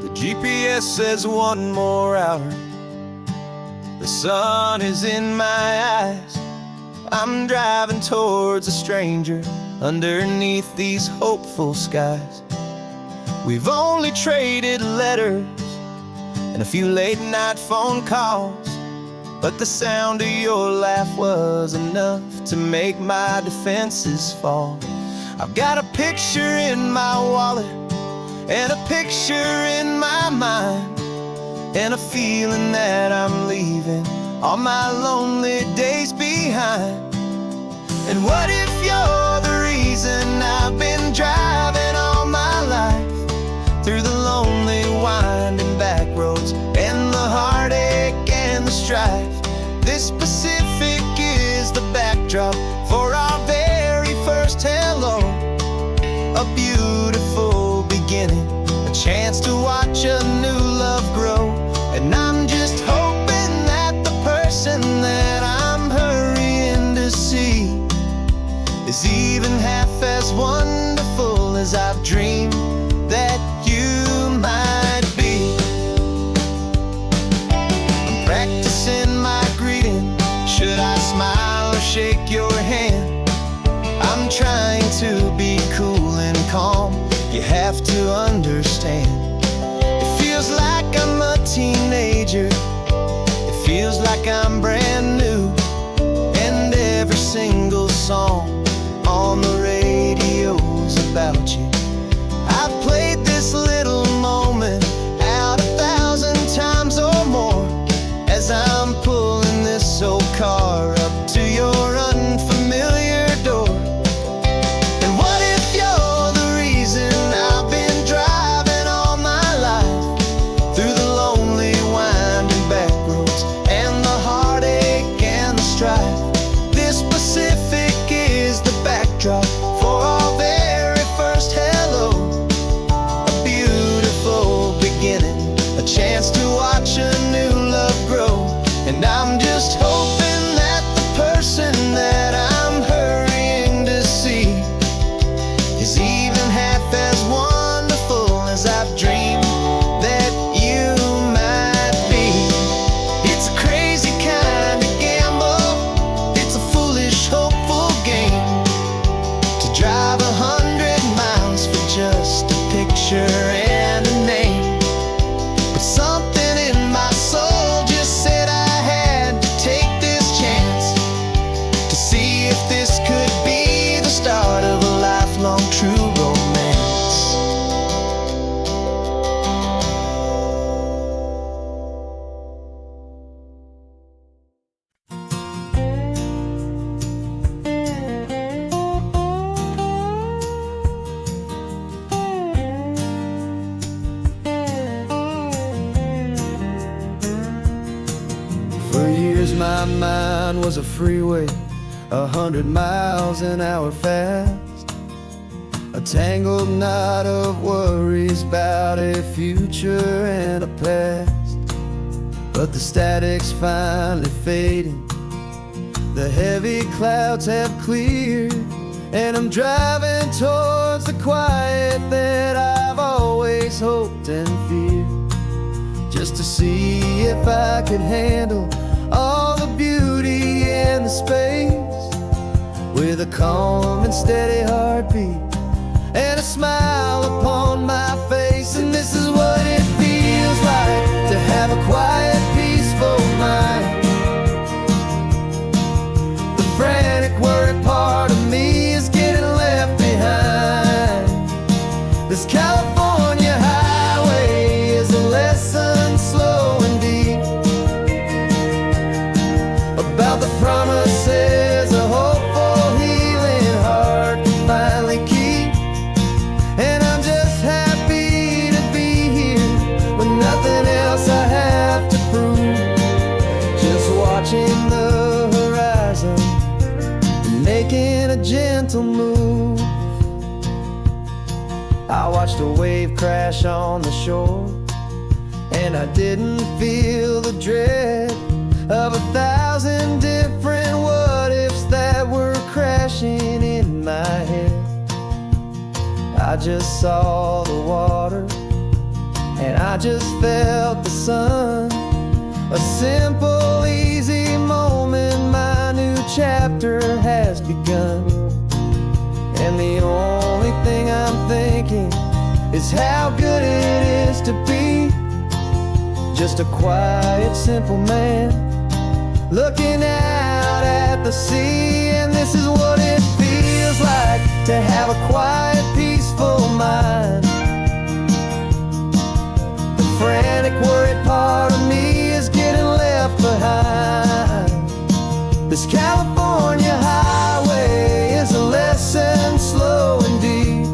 The GPS says one more hour. The sun is in my eyes. I'm driving towards a stranger underneath these hopeful skies. We've only traded letters and a few late night phone calls, but the sound of your laugh was enough to make my defenses fall. I've got a picture in my wallet and a picture in my mind, and a feeling that I'm leaving all my lonely days behind. And what if you're the reason I've been driving all my life, through the lonely winding back roads and the heartache and the strife? This Pacific is the backdrop for our very first hello. A beautiful beginning, a chance to watch a new love grow. And I'm just hoping that the person that I'm hurrying to see is even half as wonderful as I've dreamed that you might be. I'm practicing my greeting. Should I smile or shake your hand? I'm trying to be cool and calm. You have to understand, it feels like I must my mind was a freeway, 100 miles an hour fast, a tangled knot of worries about a future and a past. But the static's finally fading, the heavy clouds have cleared, and I'm driving towards the quiet that I've always hoped and feared, just to see if I could handle all the beauty and the space, with a calm and steady heartbeat and a smile upon my face. And this is what it feels like to have a quiet, peaceful mind. The frantic, worried part of me is getting left behind. This California highway is a lesson slow and deep about the promises a hopeful, healing heart can finally keep. And I'm just happy to be here with nothing else I have to prove, just watching the horizon and making a gentle move. I watched a wave crash on the shore, and I didn't feel the dread of 1,000 different what-ifs that were crashing in my head. I just saw the water, and I just felt the sun. A simple, easy moment, my new chapter has begun. And the only thing I'm thinking is how good it is to be just a quiet, simple man looking out at the sea. And this is what it feels like to have a quiet, peaceful mind. The frantic, worried part of me is getting left behind. This California highway is a lesson slow and deep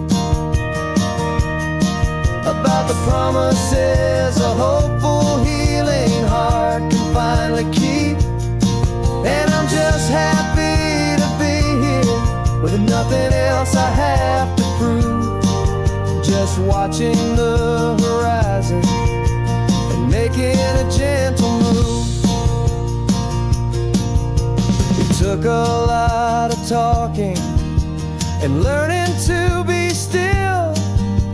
about the promises a hopeful, healing heart can finally keep. And I'm just happy to be here with nothing else I have to prove, just watching the horizon and making a gentle move. It took a lot of talking and learning to be still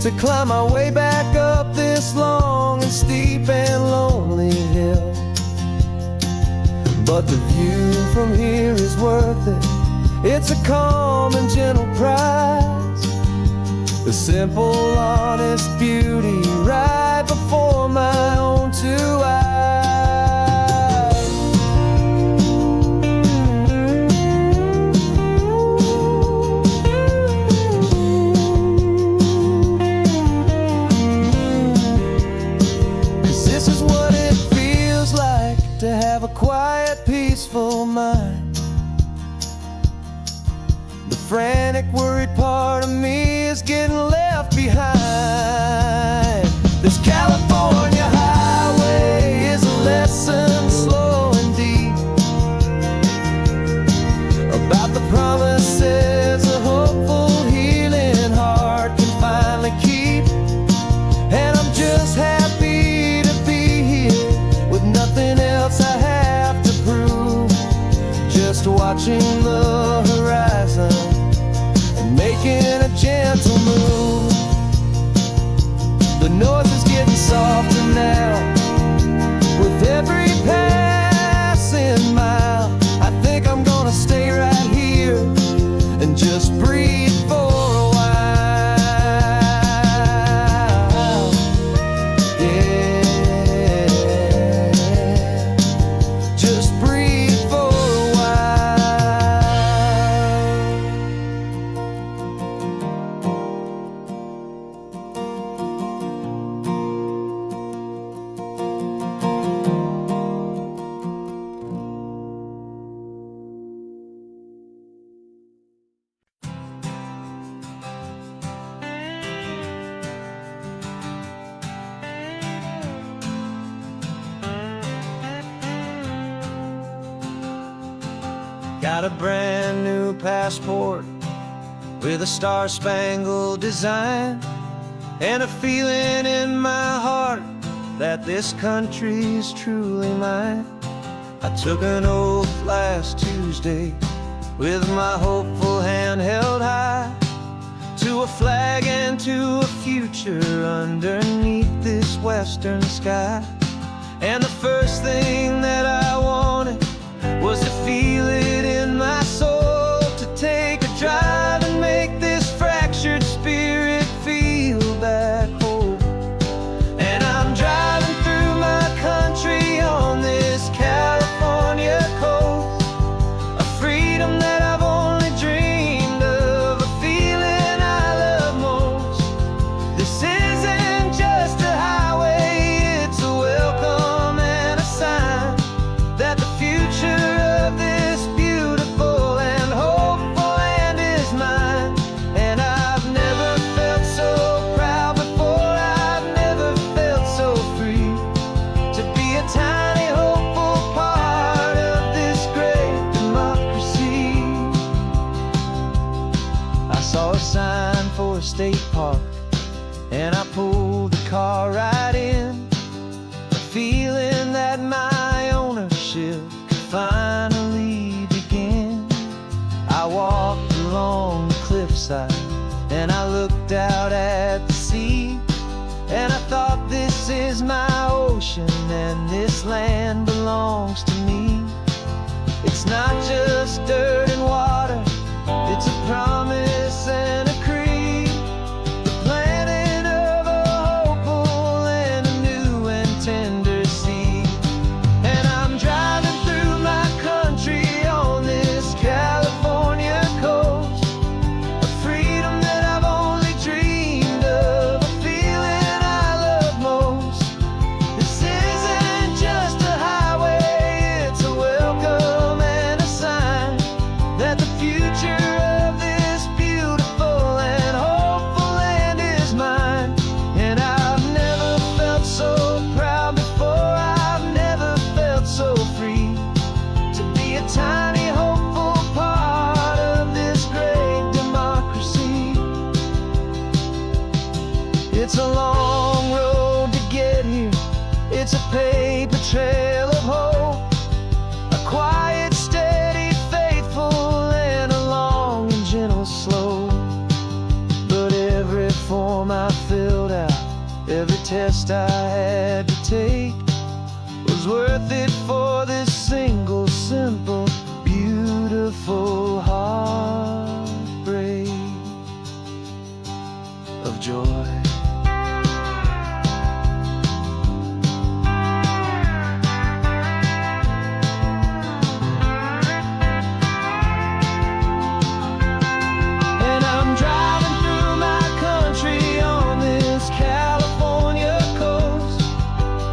to climb my way back up this long and steep and lonely hill. But the view from here is worth it. It's a calm and gentle prize, the simple, honest beauty right before my own two eyes. This is what it feels like to have a quiet, peaceful mind. The frantic, worried part of me is getting left behind. This California highway is a lesson slow and deep about the promises a hopeful, healing heart can finally keep. And I'm just happy to be here with nothing else I have to prove, just watching the horizon and making a gentle move. The noise is getting softer now with every passing mile. I think I'm gonna stay right here and just breathe for a while. Just breathe for a while. got a brand new passport with a star-spangled design, and a feeling in my heart that this country's truly mine. I took an oath last Tuesday with my hopeful hand held high, to a flag and to a future underneath this western sky. And the first thing that I wanted was to feel it in my soul, to take a drive and make this fractured spirit feel back home. And I'm driving through my country on this California coast, a freedom that I've only dreamed of, a feeling I love most. This isn't just a highway, it's a welcome and a sign that the future of this beautiful and hopeful land is mine. And I've never felt so proud before, I've never felt so free, to be a tiny hopeful part of this great democracy. I saw a sign for a state park, and I pulled the car right in, a feeling that my ownership could finally begin. I walked along the cliffside and I looked out at the sea, and I thought, this is my ocean and this land belongs to me. It's not just dirt and water, it's a promise and a creed, the planting of a hopeful and a new and tender seed. And I'm driving through my country on this California coast, a freedom that I've only dreamed of, a feeling I love most. This isn't just a highway, it's a welcome and a sign that the future of this beautiful and hopeful land is mine. And I've never felt so proud before, I've never felt so free, to be a tiny hopeful part of this great democracy. It's a long road to get here, it's a paper trail of hope, a quiet, steady, faithful, and a long and gentle slope. But every form I filled out, every test I had to take, was worth it for this single, simple, beautiful heartbreak of joy. And I'm driving through my country on this California coast,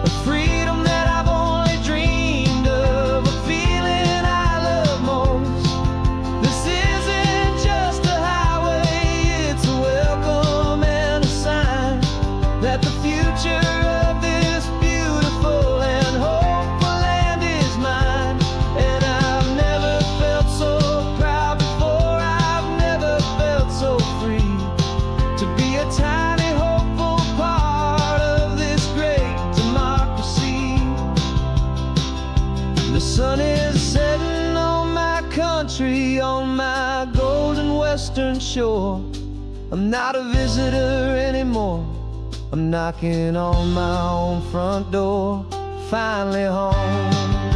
a freedom that I've only dreamed of, a feeling I love most. This isn't just a highway, it's a welcome and a sign that the future of this beautiful and hopeful land is mine. And I've never felt so proud before, I've never felt so free, to be a tiny hopeful part of this great democracy. The sun is setting on my country, on my golden western shore. I'm not a visitor anymore, I'm knocking on my own front door, finally home.